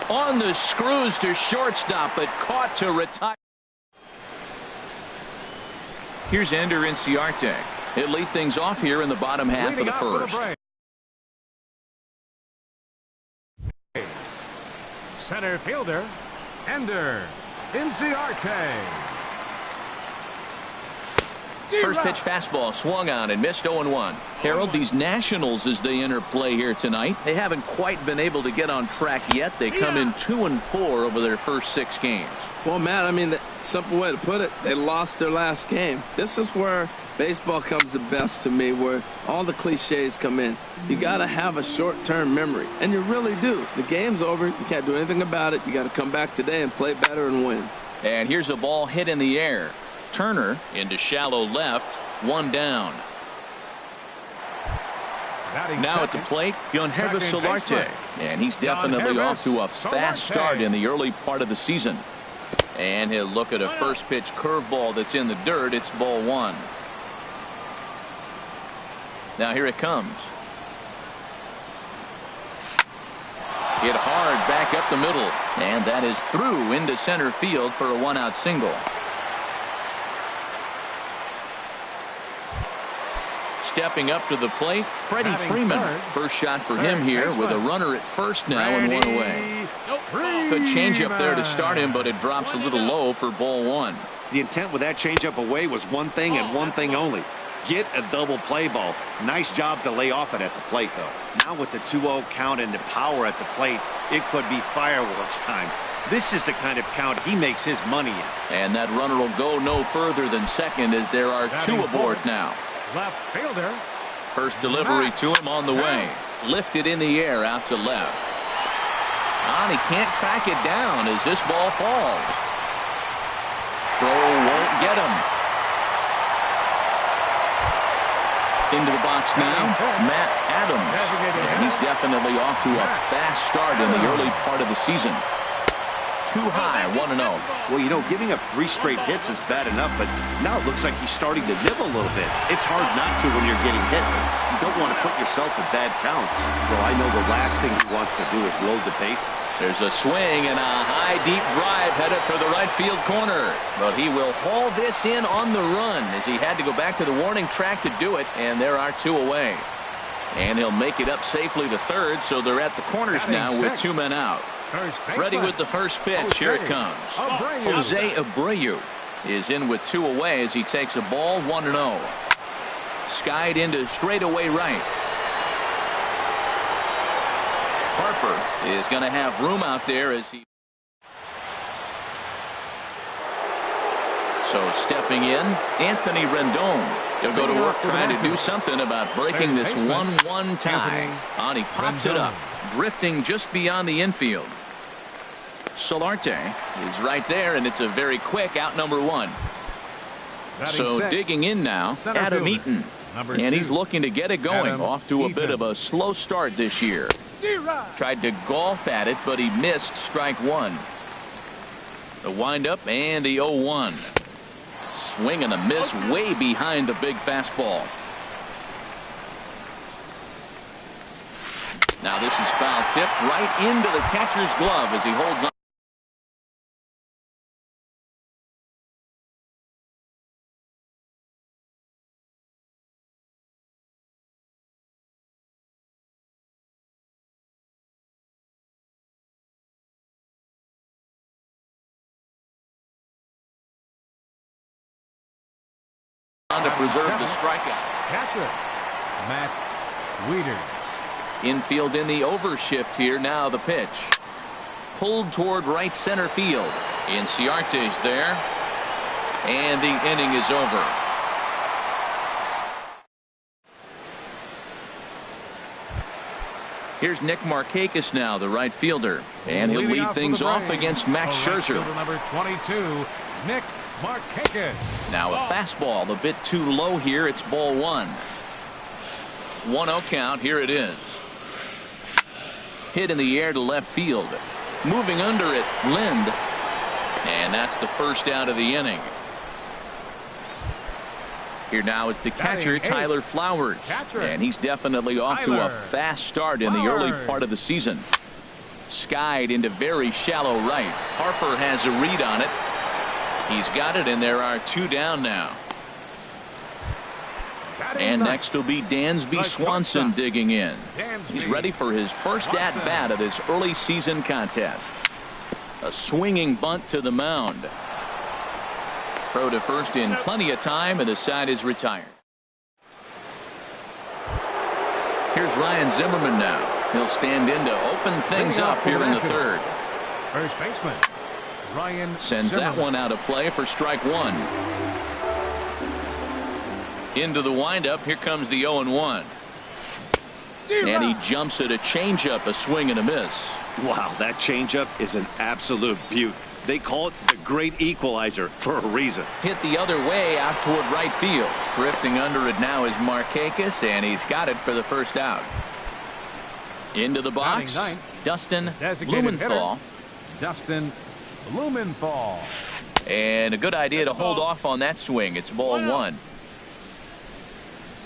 Speaker 1: On the screws to shortstop, but caught to retire. Here's Ender Inciarte. He'll lead things off here in the bottom half of the first.
Speaker 4: Center fielder, Ender Inciarte.
Speaker 1: First pitch fastball swung on and missed. 0-1. Harold, these Nationals as they enter play here tonight, they haven't quite been able to get on track yet. They come in 2-4 over their first 6 games.
Speaker 2: Well, Matt, I mean, the simple way to put it, they lost their last game. This is where baseball comes the best to me, where all the cliches come in. You got to have a short-term memory, and you really do. The game's over. You can't do anything about it. You got to come back today and play better and win.
Speaker 1: And here's a ball hit in the air. Turner into shallow left, one down. Now at the plate, Yonhervis Solarte, and he's definitely off to a fast start in the early part of the season. And he'll look at a first pitch curveball that's in the dirt. It's ball one. Now here it comes. Hit hard back up the middle, and that is through into center field for a 1-out single. Stepping up to the plate, Freddie Freeman. First shot for him here with a runner at first now and one away. Good changeup there to start him, but it drops a little low for ball one.
Speaker 3: The intent with that changeup away was one thing and one thing only. Get a double play ball. Nice job to lay off it at the plate, though. Now with the 2-0 count and the power at the plate, it could be fireworks time. This is the kind of count he makes his money in.
Speaker 1: And that runner will go no further than second as there are two aboard now.
Speaker 4: Left fielder.
Speaker 1: First delivery to him on the way. Lifted in the air out to left. And he can't track it down as this ball falls. Throw won't get him. Into the box now, Matt Adams. And he's definitely off to a fast start in the early part of the season. too high, 1-0.
Speaker 3: Well, you know, giving up 3 straight hits is bad enough, but now it looks like he's starting to nibble a little bit. It's hard not to when you're getting hit. You don't want to put yourself in bad counts. Well, I know the last thing he wants to do is load the bases.
Speaker 1: There's a swing and a high, deep drive headed for the right field corner. But he will haul this in on the run as he had to go back to the warning track to do it, and there are 2 away. And he'll make it up safely to third, so they're at the corners now with 2 men out. Ready with the first pitch. Here it comes. Jose Abreu is in with 2 away as he takes a ball, 1-0. Skied into straightaway right. Harper is going to have room out there as he. So stepping in, Anthony Rendon. He'll go to work trying to do something about breaking this 1-1 tie. And he pops it up, drifting just beyond the infield. Solarte is right there, and it's a very quick out, number 1. So digging in now, Adam Eaton. And he's looking to get it going, off to a bit of a slow start this year. Tried to golf at it, but he missed strike 1. The windup and the 0-1. Swing and a miss way behind the big fastball. Now this is foul tipped right into the catcher's glove as he holds on. To preserve the strikeout.
Speaker 4: Catcher, Matt Weeder.
Speaker 1: Infield in the overshift here. Now the pitch. Pulled toward right center field. Inciarte's there. And the inning is over. Here's Nick Markakis now, the right fielder. And he'll lead things off against Max Scherzer.
Speaker 4: Number 22, Nick Markakis.
Speaker 1: Now a fastball a bit too low here. It's ball 1. 1-0 count. Here it is. Hit in the air to left field. Moving under it, Lind. And that's the first out of the inning. Here now is the catcher, Tyler Flowers. And he's definitely off to a fast start in the early part of the season. Skied into very shallow right. Harper has a read on it. He's got it, and there are 2 down now. And next will be Dansby Swanson digging in. He's ready for his first at-bat of this early season contest. A swinging bunt to the mound. Throw to first in plenty of time, and the side is retired. Here's Ryan Zimmerman now. He'll stand in to open things up here in the third.
Speaker 4: First baseman Ryan
Speaker 1: sends that one out of play for strike 1. Into the windup. Here comes the 0-1. And he jumps at a changeup, a swing and a miss.
Speaker 3: Wow, that changeup is an absolute beaut. They call it the great equalizer for a reason.
Speaker 1: Hit the other way out toward right field. Drifting under it now is Markakis, and he's got it for the first out. Into the box, Dustin Blumenthal.
Speaker 4: Dustin Blumenthal.
Speaker 1: And a good idea to hold off on that swing. It's ball 1.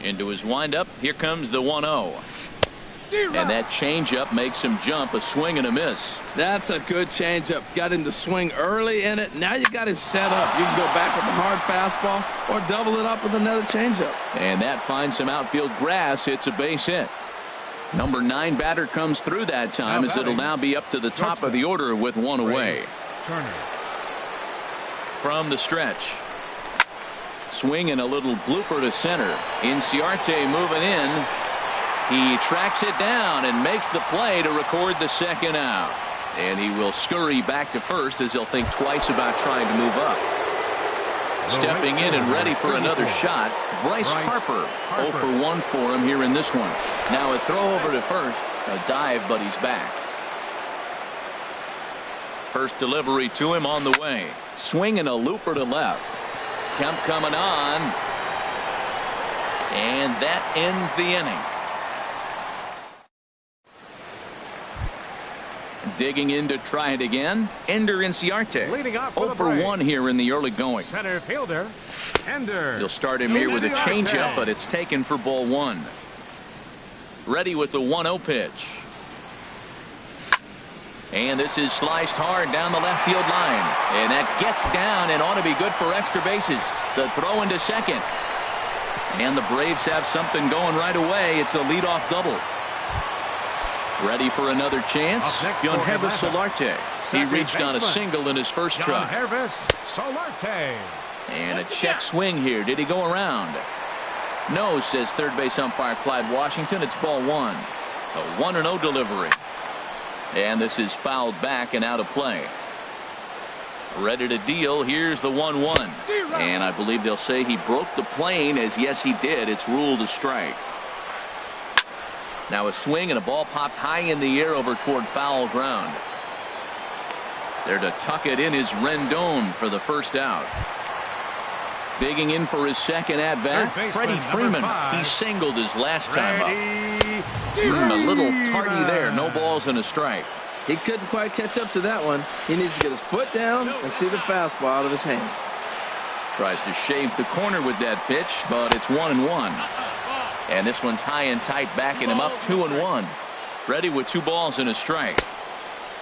Speaker 1: Into his windup. Here comes the 1-0. And that changeup makes him jump, a swing and a miss.
Speaker 2: That's a good changeup. Got him to swing early in it. Now you got him set up. You can go back with a hard fastball or double it up with another changeup.
Speaker 1: And that finds some outfield grass. It's a base hit. Number 9 batter comes through that time, as it'll now be up to the top of the order with 1 away.
Speaker 4: Turner.
Speaker 1: From the stretch. Swing and a little blooper to center. Inciarte moving in. He tracks it down and makes the play to record the second out. And he will scurry back to first as he'll think twice about trying to move up. Stepping in and ready for another shot, Bryce Harper. 0 for 1 for him here in this one. Now a throw over to first. A dive, but he's back. First delivery to him on the way. Swing and a looper to left. Kemp coming on. And that ends the inning. Digging in to try it again. Ender Inciarte.
Speaker 4: Leading off
Speaker 1: 0 for 1 here in the early going.
Speaker 4: Center fielder, Ender.
Speaker 1: He'll start him here with a changeup, but it's taken for ball 1. Ready with the 1-0 pitch. And this is sliced hard down the left field line. And that gets down and ought to be good for extra bases. The throw into second. And the Braves have something going right away. It's a leadoff double. Ready for another chance. Yangervis Solarte. He reached on a single in his first try.
Speaker 4: Yangervis Solarte.
Speaker 1: And a check swing here. Did he go around? No, says third base umpire Clyde Washington. It's ball 1. A 1-0 delivery. And this is fouled back and out of play. Ready to deal. Here's the 1-1. And I believe they'll say he broke the plane, as yes he did. It's ruled a strike. Now a swing and a ball popped high in the air over toward foul ground. There to tuck it in is Rendon for the first out. Digging in for his second at bat, Freddie Freeman. He singled his last time up. A little tardy there. No balls and a strike.
Speaker 2: He couldn't quite catch up to that one. He needs to get his foot down and see the fastball out of his hand.
Speaker 1: Tries to shave the corner with that pitch, but it's 1-1. And this one's high and tight, backing him up 2-1. Ready with 2 balls and a strike.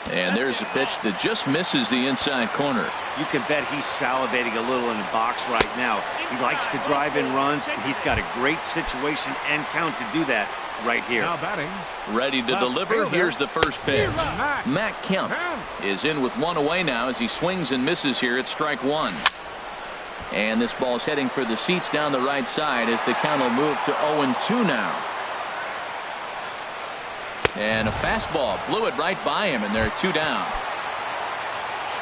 Speaker 1: And there's a pitch that just misses the inside corner.
Speaker 3: You can bet he's salivating a little in the box right now. He likes to drive in runs, and he's got a great situation and count to do that right here.
Speaker 4: Now batting.
Speaker 1: Ready to deliver. Here's the first pitch. Matt Kemp is in with 1 away now as he swings and misses here at strike 1. And this ball's heading for the seats down the right side as the count will move to 0-2 now. And a fastball blew it right by him, and they're 2 down.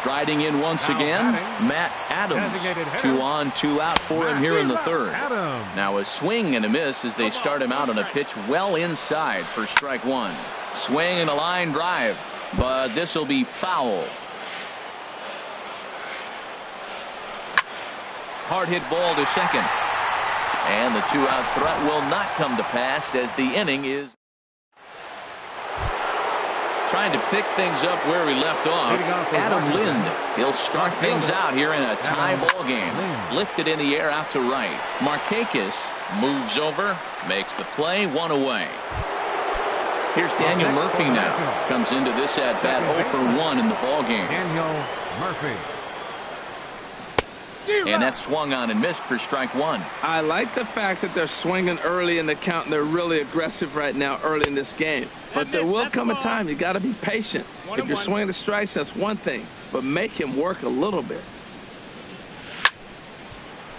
Speaker 1: Striding in once again, Matt Adams. 2 on, 2 out for him here in the third. Now a swing and a miss as they start him out on a pitch well inside for strike 1. Swing and a line drive, but this will be foul. Hard hit ball to second. And the 2-out threat will not come to pass as the inning is trying to pick things up where we left off. Adam Lind, he'll start things out here in a tie ball game. Lifted in the air out to right. Markakis moves over, makes the play, 1 away. Here's Daniel Murphy now. Comes into this at bat 0 for 1 in the ball game.
Speaker 4: Daniel Murphy.
Speaker 1: And that swung on and missed for strike 1.
Speaker 2: I like the fact that they're swinging early in the count, and they're really aggressive right now early in this game. But there will come a time you got to be patient. If you're swinging the strikes, that's one thing, but make him work a little bit.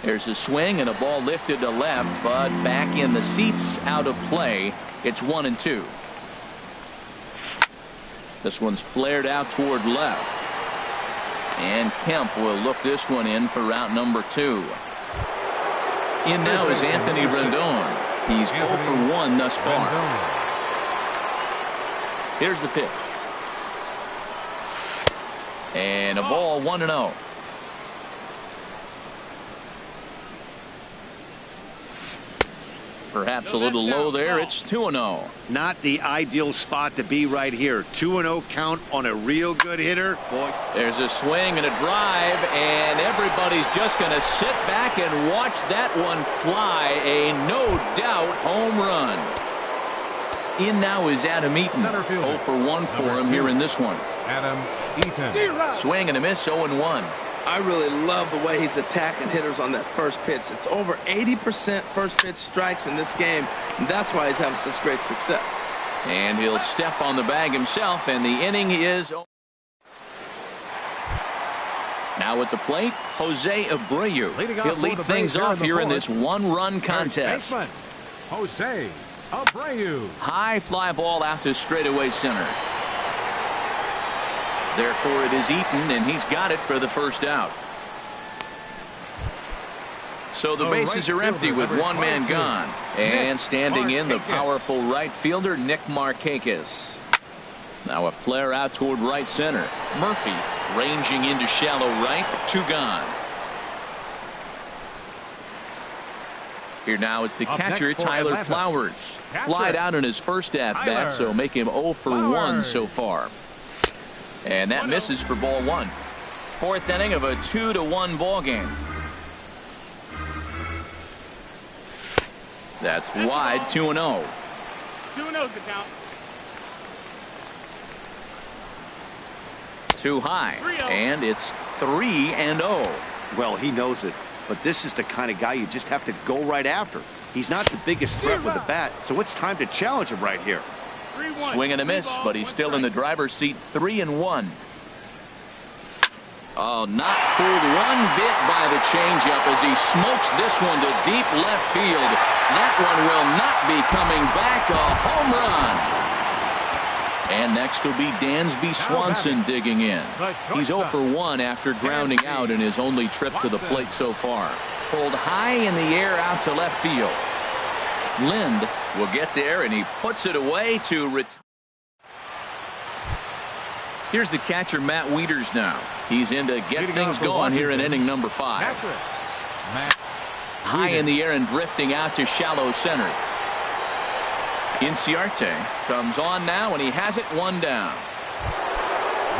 Speaker 1: There's a swing and a ball lifted to left, but back in the seats, out of play. It's 1-2. This one's flared out toward left. And Kemp will look this one in for route number 2. In now is Anthony Rendon. He's 0 for 1 thus far. Here's the pitch. And a ball 1-0. Perhaps a little low there. It's 2-0.
Speaker 3: Not the ideal spot to be right here. 2-0 count on a real good hitter. Boy,
Speaker 1: there's a swing and a drive, and everybody's just going to sit back and watch that one fly. A no-doubt home run. In now is Adam Eaton. 0 for 1 for him here in this one.
Speaker 4: Adam Eaton.
Speaker 1: Swing and a miss, 0-1.
Speaker 2: I really love the way he's attacking hitters on that first pitch. It's over 80% first pitch strikes in this game, and that's why he's having such great success.
Speaker 1: And he'll step on the bag himself, and the inning is over. Now at the plate, Jose Abreu. He'll lead things off here in this 1-run contest.
Speaker 4: Jose Abreu.
Speaker 1: High fly ball out to straightaway center. Therefore, it is Eaton, and he's got it for the first out. So the bases are empty with 1 man gone. And standing in, the powerful right fielder, Nick Markakis. Now a flare out toward right center. Murphy ranging into shallow right. 2 gone. Here now is the catcher, Tyler Flowers. Flied out in his first at bat, so make him 0 for 1 so far. And that misses for ball one. Fourth inning of a 2-1 ball game. That's wide, 2-0.
Speaker 5: 2-0's the count.
Speaker 1: Too high, and it's 3-0.
Speaker 3: Well, he knows it, but this is the kind of guy you just have to go right after. He's not the biggest threat with the bat, so it's time to challenge him right here.
Speaker 1: Swing and a miss, but he's still in the driver's seat, 3-1. Oh, not fooled one bit by the changeup as he smokes this one to deep left field. That one will not be coming back. A home run. And next will be Dansby Swanson digging in. He's 0 for 1 after grounding out in his only trip to the plate so far. Pulled high in the air out to left field. Lind will get there, and he puts it away to retire. Here's the catcher, Matt Wieters now. He's in to get things going here in inning number 5. High in the air and drifting out to shallow center. Inciarte comes on now, and he has it 1 down.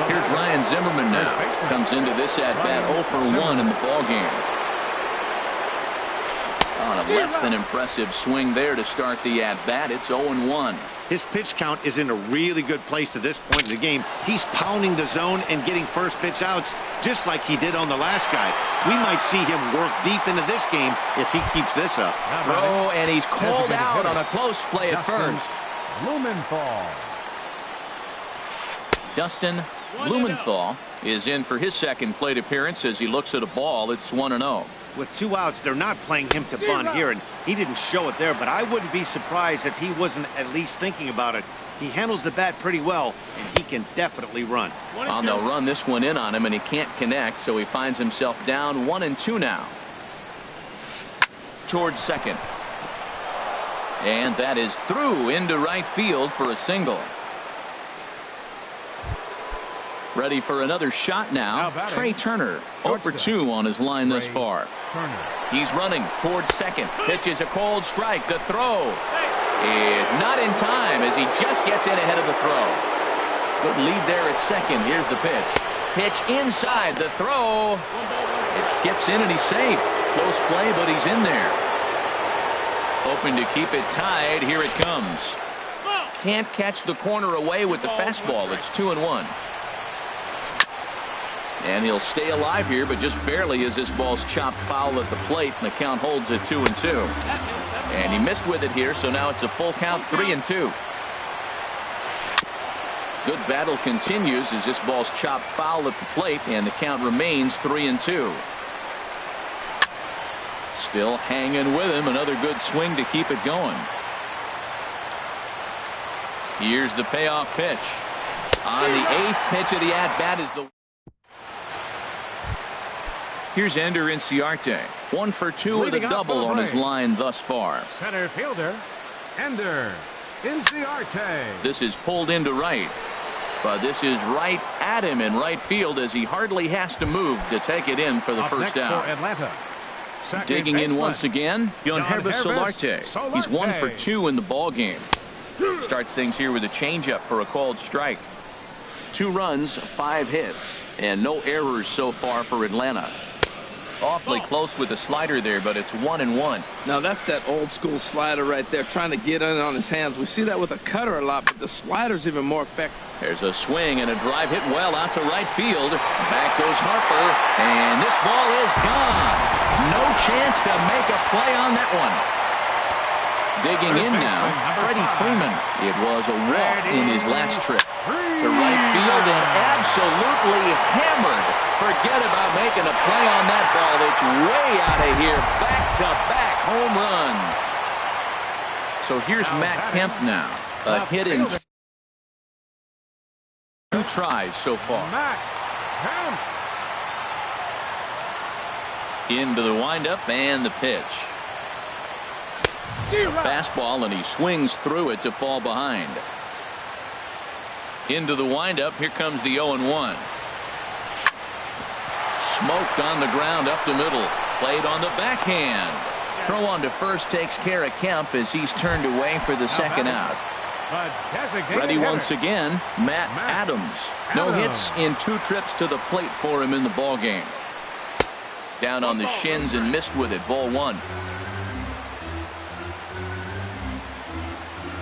Speaker 1: Here's Ryan Zimmerman now. Comes into this at-bat 0 for 1 in the ballgame. On a less than impressive swing there to start the at-bat. It's 0-1.
Speaker 3: His pitch count is in a really good place at this point in the game. He's pounding the zone and getting first pitch outs just like he did on the last guy. We might see him work deep into this game if he keeps this up.
Speaker 1: Throw, and he's called out on a close play at first.
Speaker 4: Blumenthal.
Speaker 1: Dustin Blumenthal is in for his second plate appearance as he looks at a ball. It's 1-0.
Speaker 3: With 2 outs, they're not playing him to bunt here, and he didn't show it there, but I wouldn't be surprised if he wasn't at least thinking about it. He handles the bat pretty well, and he can definitely run.
Speaker 1: And they'll run this one in on him, and he can't connect, so he finds himself down 1-2 now. Towards second. And that is through into right field for a single. Ready for another shot now. Trey Turner, 0 for 2 on his line thus far. He's running towards second. Pitches a cold strike. The throw is not in time as he just gets in ahead of the throw. Good lead there at second. Here's the pitch. Pitch inside. The throw. It skips in and he's safe. Close play, but he's in there. Hoping to keep it tied. Here it comes. Can't catch the corner away with the fastball. It's 2-1. And he'll stay alive here, but just barely as this ball's chopped foul at the plate, and the count holds at 2-2. And he missed with it here, so now it's a full count, 3-2. Good battle continues as this ball's chopped foul at the plate, and the count remains 3-2. Still hanging with him. Another good swing to keep it going. Here's the payoff pitch. On the 8th pitch of the at-bat is the... Here's Ender Inciarte. 1 for 2 with a double on his line thus far.
Speaker 4: Center fielder, Ender Inciarte.
Speaker 1: This is pulled into right. But this is right at him in right field as he hardly has to move to take it in for the first out. Digging in once again, Yohannes Solarte. He's 1 for 2 in the ball game. Starts things here with a changeup for a called strike. 2 runs, 5 hits, and no errors so far for Atlanta. Awfully close with the slider there, but it's 1-1.
Speaker 2: Now that's that old school slider right there, trying to get in on his hands. We see that with a cutter a lot, but the slider's even more effective.
Speaker 1: There's a swing and a drive hit well out to right field. Back goes Harper, and this ball is gone. No chance to make a play on that one. Digging in now, Freddie Freeman. It was a walk in his last trip to right field and absolutely hammered. Forget about making a play on that ball. It's way out of here. Back-to-back home runs. So here's Matt Kemp now. A hit in 2 tries so far. Into the windup and the pitch. A fastball, and he swings through it to fall behind. Into the windup. Here comes the 0-1. Smoked on the ground up the middle. Played on the backhand. Throw on to first takes care of Kemp as he's turned away for the second out. Ready once again, Matt Adams. No hits in 2 trips to the plate for him in the ball game. Down on the shins and missed with it. Ball 1.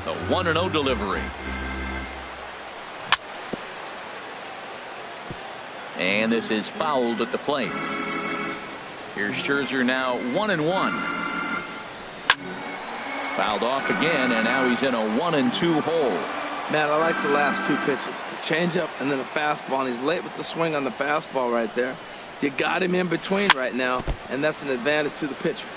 Speaker 1: The 1-0 delivery. And this is fouled at the plate. Here's Scherzer now 1-1. Fouled off again, and now he's in a 1-2 hole.
Speaker 2: Matt, I like the last 2 pitches. A changeup and then a fastball, and he's late with the swing on the fastball right there. You got him in between right now, and that's an advantage to the pitcher.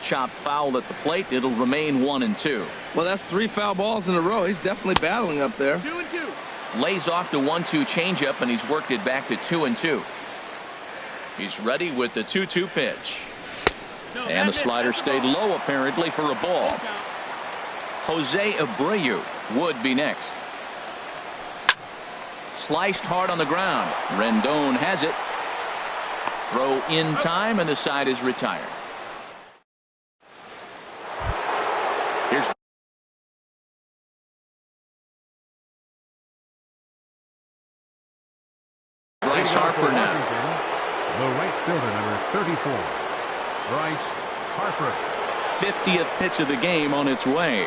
Speaker 1: Chopped foul at the plate. It'll remain 1-2.
Speaker 2: Well, that's 3 foul balls in a row. He's definitely battling up there.
Speaker 5: 2-2.
Speaker 1: Lays off the 1-2 changeup, and he's worked it back to 2-2. He's ready with the 2-2 pitch. And the slider stayed low apparently for a ball. Jose Abreu would be next. Sliced hard on the ground. Rendon has it. Throw in time, and the side is retired. Here's Bryce Harper now.
Speaker 4: The right fielder, number 34, Bryce Harper.
Speaker 1: 50th pitch of the game on its way.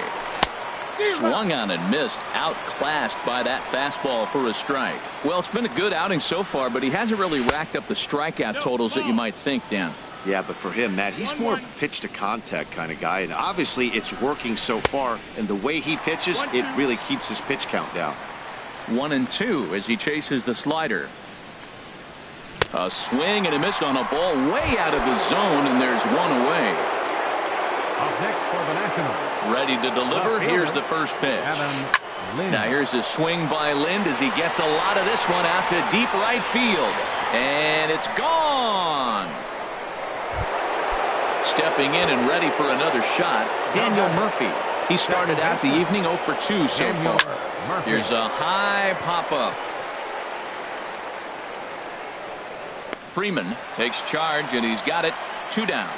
Speaker 1: Swung on and missed. Outclassed by that fastball for a strike. Well, it's been a good outing so far, but he hasn't really racked up the strikeout totals that you might think, Dan.
Speaker 3: Yeah, but for him, Matt, he's more of a pitch to contact kind of guy, and obviously it's working so far, and the way he pitches, it really keeps his pitch count down.
Speaker 1: 1-2 as he chases the slider. A swing and a miss on a ball way out of the zone, and there's one away.
Speaker 4: Up next for the Nationals.
Speaker 1: Ready to deliver. Here's the first pitch. Now here's a swing by Lind as he gets a lot of this one out to deep right field. And it's gone. Stepping in and ready for another shot, Daniel Murphy. He started out the evening 0 for 2 so far. Here's a high pop-up. Freeman takes charge, and he's got it. 2 down.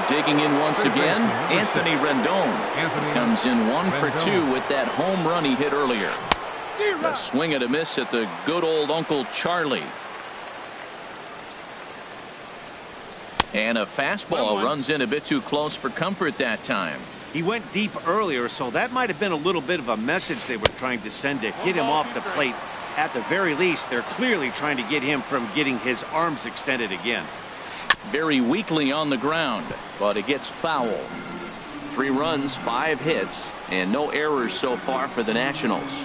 Speaker 1: Digging in once again, Anthony Rendon. Comes in 1 for 2 with that home run he hit earlier. A swing and a miss at the good old Uncle Charlie. And a fastball runs in a bit too close for comfort that time.
Speaker 3: He went deep earlier, so that might have been a little bit of a message they were trying to send to get him off the plate. At the very least, they're clearly trying to get him from getting his arms extended again.
Speaker 1: Very weakly on the ground, but it gets foul. 3 runs, 5 hits, and no errors so far for the Nationals.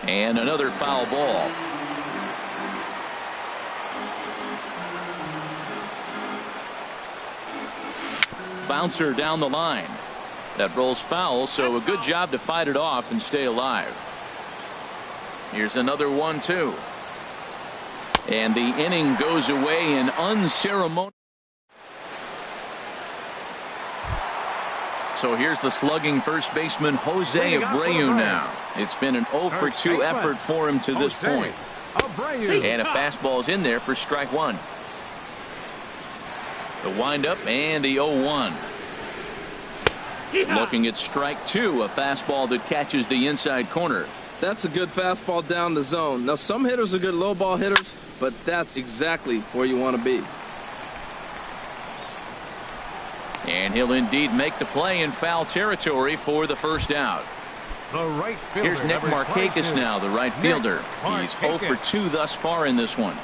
Speaker 1: And another foul ball. Bouncer down the line. That rolls foul, so a good job to fight it off and stay alive. Here's another 1-2. And the inning goes away in unceremonious. So here's the slugging first baseman Jose Abreu now. It's been an 0 for 2 effort for him to this point. And a fastball's in there for strike 1. The windup and the 0-1. Looking at strike 2, a fastball that catches the inside corner.
Speaker 2: That's a good fastball down the zone. Now, some hitters are good low ball hitters, but that's exactly where you want to be.
Speaker 1: And he'll indeed make the play in foul territory for the first out. Here's Nick Markakis now, the right fielder. He's 0 for 2 thus far in this one.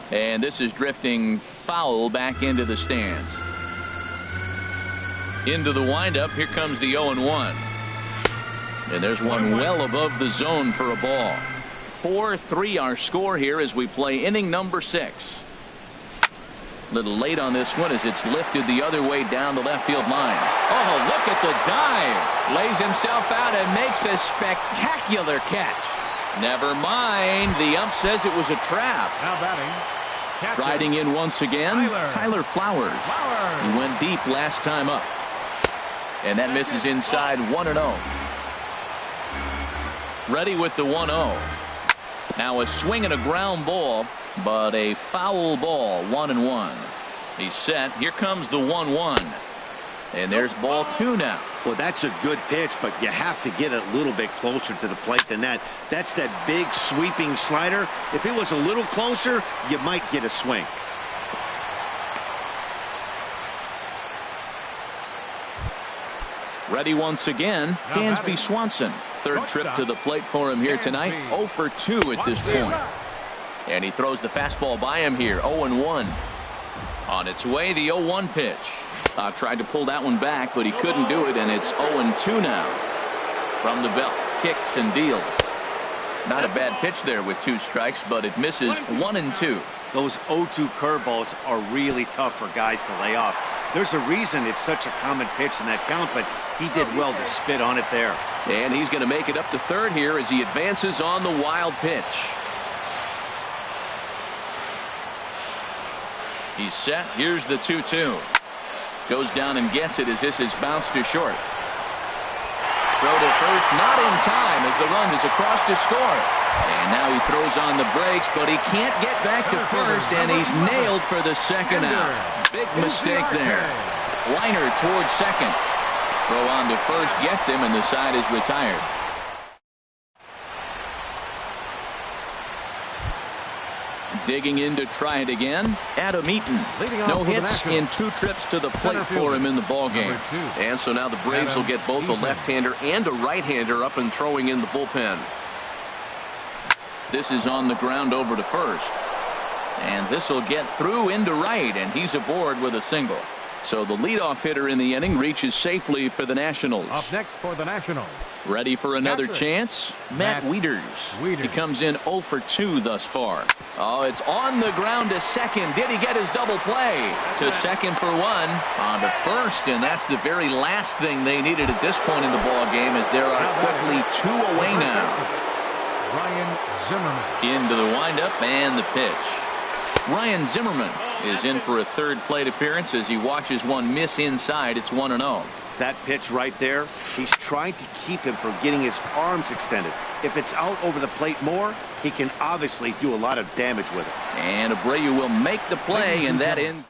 Speaker 1: And this is drifting foul back into the stands. Into the windup. Here comes the 0-1. And there's one well above the zone for a ball. 4-3 our score here as we play inning number 6. Little late on this one as it's lifted the other way down the left field line. Oh, look at the dive. Lays himself out and makes a spectacular catch. Never mind. The ump says it was a trap.
Speaker 4: Now batting.
Speaker 1: Riding in once again, Tyler Flowers. He went deep last time up. And that misses inside 1-0. Ready with the 1-0. Now a swing and a ground ball, but a foul ball, 1-1. He's set. Here comes the 1-1. And there's ball 2 now.
Speaker 3: Well, that's a good pitch, but you have to get a little bit closer to the plate than that. That's that big sweeping slider. If it was a little closer, you might get a swing.
Speaker 1: Ready once again, Dansby Swanson. Third trip to the plate for him here tonight. 0 for 2 at this point. And he throws the fastball by him here, 0-1. On its way, the 0-1 pitch. Tried to pull that one back, but he couldn't do it, and it's 0-2 now. From the belt, kicks and deals. Not a bad pitch there with 2 strikes, but it misses 1-2.
Speaker 3: Those 0-2 curveballs are really tough for guys to lay off. There's a reason it's such a common pitch in that count, but he did well to spit on it there.
Speaker 1: And he's going to make it up to third here as he advances on the wild pitch. He's set. Here's the 2-2. Goes down and gets it as this is bounced to short. Throw to first, not in time as the run is across to score. And now he throws on the brakes, but he can't get back to first, and he's nailed for the second out. Big mistake there. Liner towards second. Throw on to first gets him, and the side is retired. Digging in to try it again, Adam Eaton. No hits in 2 trips to the plate for him in the ballgame. And so now the Braves will get both a left-hander and a right-hander up and throwing in the bullpen. This is on the ground over to first. And this will get through into right, and he's aboard with a single. So the leadoff hitter in the inning reaches safely for the Nationals.
Speaker 4: Up next for the Nationals.
Speaker 1: Ready for another chance? Matt Wieters. He comes in 0 for 2 thus far. Oh, it's on the ground to second. Did he get his double play? To second for 1. On to first, and that's the very last thing they needed at this point in the ball game, as there are quickly 2 away now.
Speaker 4: Ryan Zimmerman.
Speaker 1: Into the windup and the pitch. Ryan Zimmerman is in for a third plate appearance as he watches one miss inside. It's 1-0.
Speaker 3: That pitch right there, he's trying to keep him from getting his arms extended. If it's out over the plate more, he can obviously do a lot of damage with it.
Speaker 1: And Abreu will make the play, and that ends.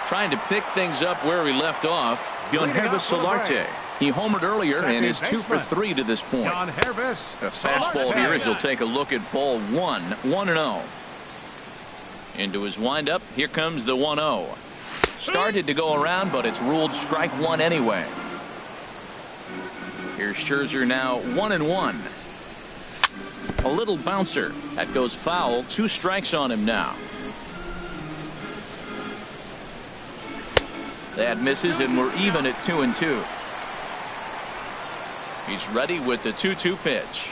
Speaker 1: Trying to pick things up where he left off, Yangervis Solarte. He homered earlier and is 2 for 3 to this point. A fastball here as he'll take a look at ball 1. 1-0. Into his windup. Here comes the 1-0. Started to go around, but it's ruled strike 1 anyway. Here's Scherzer now 1-1. A little bouncer. That goes foul. 2 strikes on him now. That misses, and we're even at 2-2. He's ready with the 2-2 pitch.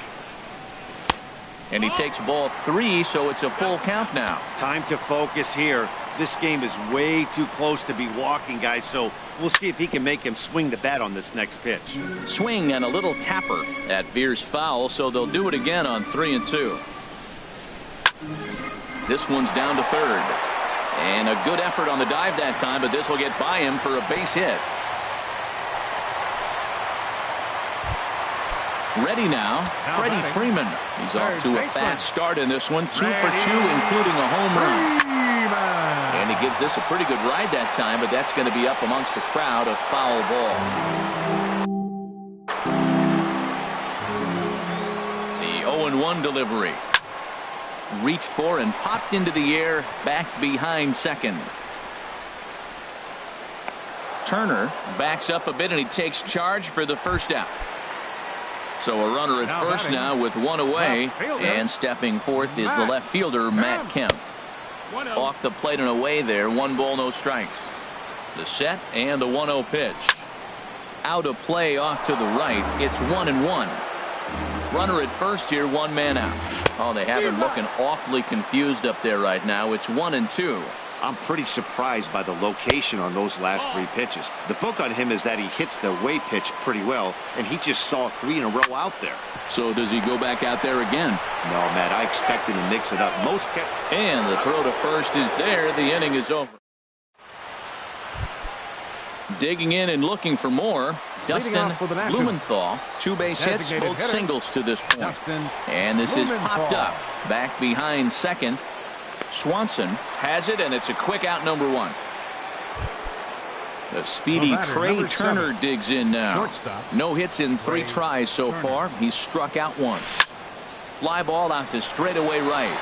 Speaker 1: And he takes ball 3, so it's a full count now.
Speaker 3: Time to focus here. This game is way too close to be walking, guys, so we'll see if he can make him swing the bat on this next pitch.
Speaker 1: Swing and a little tapper. That veers foul, so they'll do it again on 3-2. This one's down to third. And a good effort on the dive that time, but this will get by him for a base hit. Ready now, Freddie Freeman. He's off to a fast start in this one. 2 for 2, including a home run. And he gives this a pretty good ride that time, but that's going to be up amongst the crowd. A foul ball. The 0-1 delivery. Reached for and popped into the air, back behind second. Turner backs up a bit, and he takes charge for the first out. So a runner at first now with 1 away, and stepping forth is the left fielder, Matt Kemp. Off the plate and away there, 1 ball, no strikes. The set and the 1-0 pitch. Out of play off to the right. It's 1-1. Runner at first here, 1 man out. Oh, they have him looking awfully confused up there right now. It's 1-2.
Speaker 3: I'm pretty surprised by the location on those last 3 pitches. The book on him is that he hits the away pitch pretty well, and he just saw 3 in a row out there.
Speaker 1: So does he go back out there again?
Speaker 3: No, Matt, I expect him to mix it up.
Speaker 1: And the throw to first is there. The inning is over. Digging in and looking for more, Dustin Blumenthal. 2 base hits, both singles to this point. And this is popped up. Back behind second. Swanson has it, and it's a quick out, number 1. The speedy Trey Turner digs in now. No hits in 3 tries so far. He's struck out once. Fly ball out to straightaway right.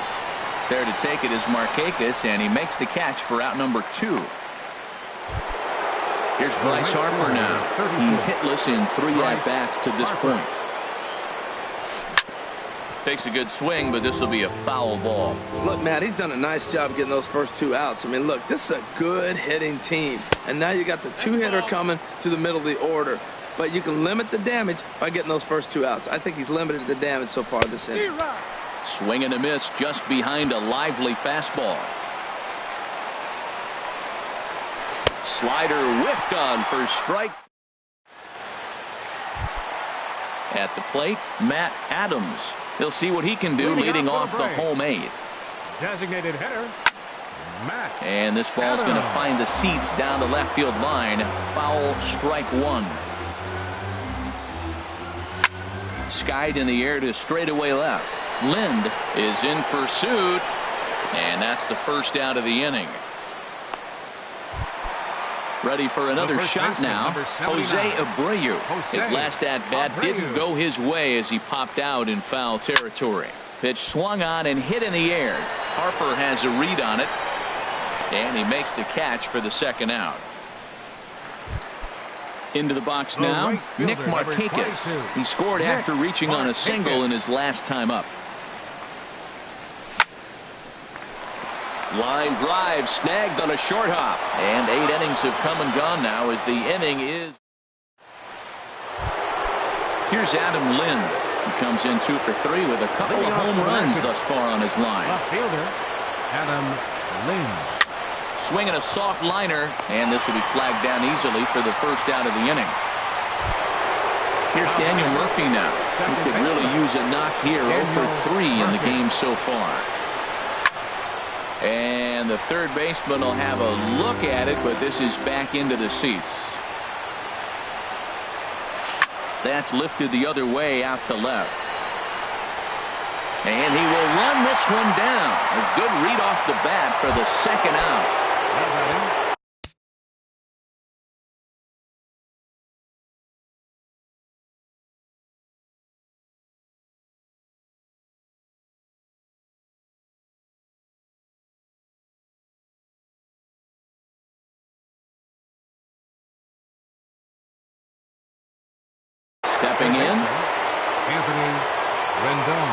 Speaker 1: There to take it is Markakis, and he makes the catch for out number 2. Here's Bryce Harper now. He's hitless in 3 at-bats to this point. Takes a good swing, but this will be a foul ball.
Speaker 2: Look, Matt, he's done a nice job getting those first 2 outs. I mean, look, this is a good hitting team. And now you got the 2-hitter coming to the middle of the order. But you can limit the damage by getting those first 2 outs. I think he's limited the damage so far this inning.
Speaker 1: Swing and a miss just behind a lively fastball. Slider whiffed on for strike. At the plate, Matt Adams. He'll see what he can do leading off the home 8.
Speaker 4: Designated hitter, Matt.
Speaker 1: And this ball's going to find the seats down the left field line. Foul, strike 1. Skied in the air to straightaway left. Lind is in pursuit, and that's the first out of the inning. Ready for another shot now. Jose Abreu. His last at-bat didn't go his way as he popped out in foul territory. Pitch swung on and hit in the air. Harper has a read on it, and he makes the catch for the second out. Into the box now, Nick Markakis. He scored after reaching on a single in his last time up. Line drive snagged on a short hop, and 8 innings have come and gone now as the inning is. Here's Adam Lind. He comes in 2 for 3 with a couple of home runs thus far on his line.
Speaker 4: Left fielder, Adam Lind.
Speaker 1: Swinging a soft liner, and this will be flagged down easily for the first out of the inning. Here's Daniel Murphy now. He could really use a knock here. 0 for 3 in the game so far. And the third baseman will have a look at it, but this is back into the seats. That's lifted the other way out to left. And he will run this one down. A good read off the bat for the second out. Stepping in,
Speaker 4: Anthony Rendon.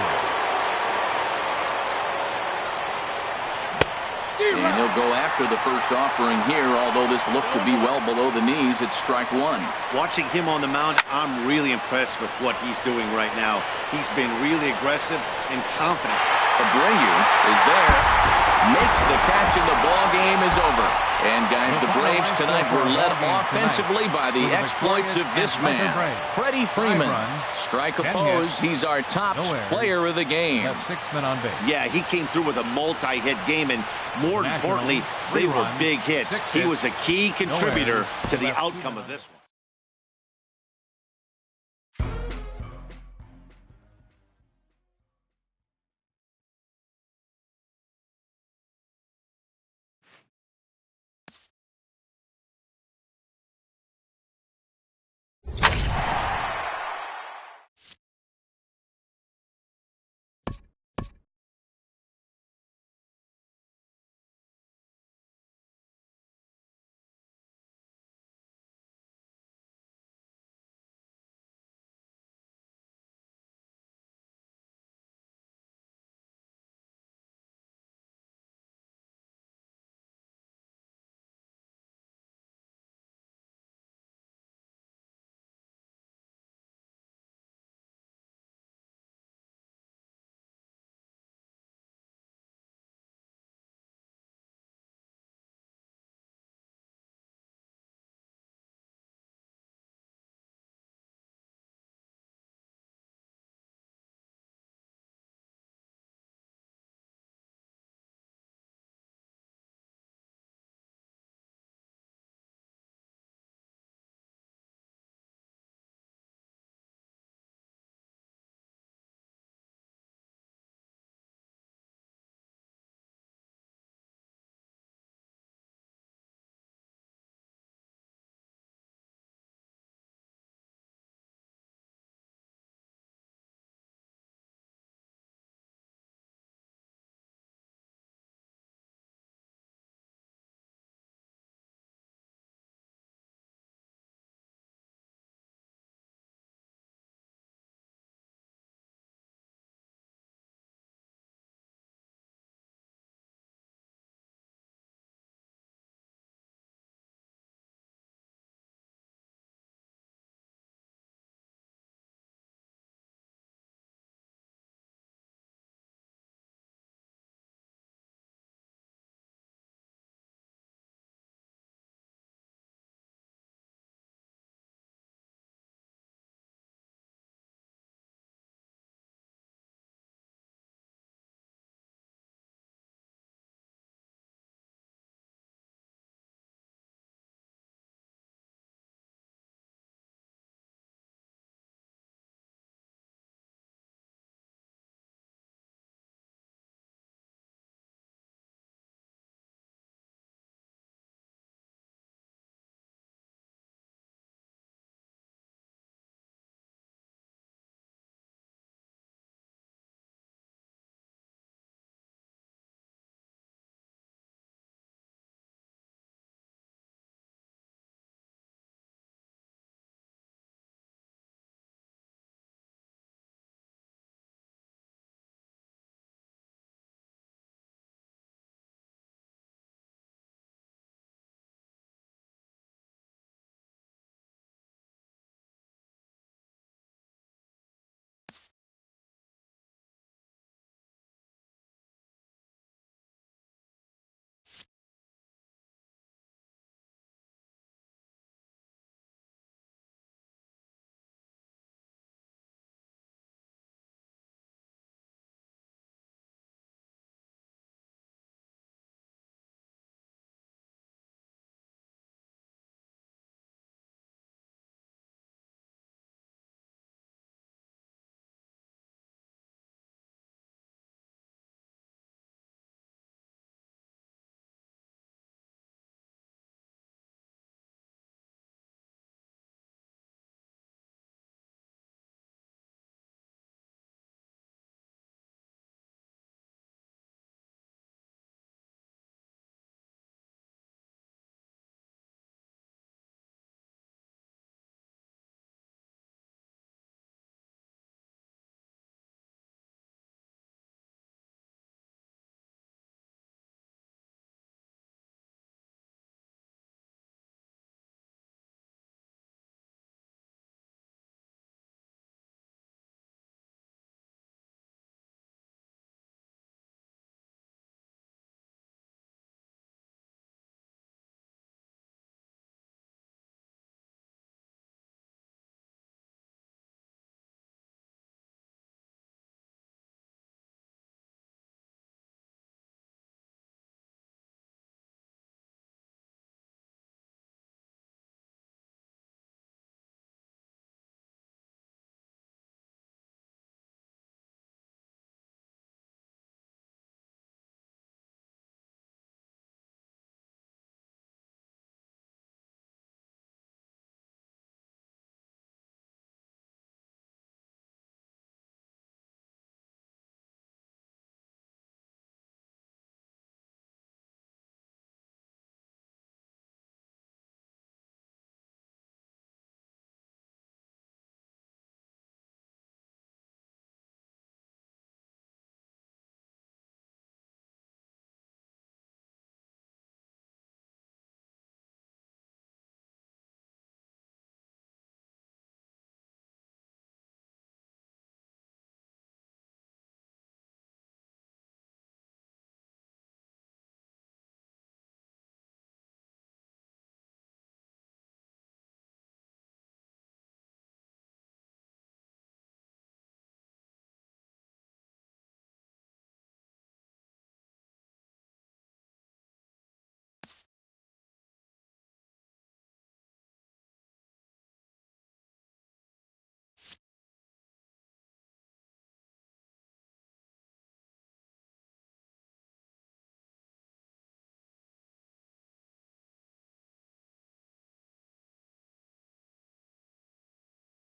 Speaker 1: And he'll go after the first offering here, although this looked to be well below the knees. It's strike 1.
Speaker 3: Watching him on the mound, I'm really impressed with what he's doing right now. He's been really aggressive and confident.
Speaker 1: Abreu is there, makes the catch, and the ball game is over. And guys, the Braves tonight were led offensively by the exploits of this man, Freddie Freeman. Strike opposed, he's our top player of the game.
Speaker 4: 6 men on base.
Speaker 3: Yeah, he came through with a multi-hit game, and more importantly, they were big hits. He was a key contributor to the outcome of this one.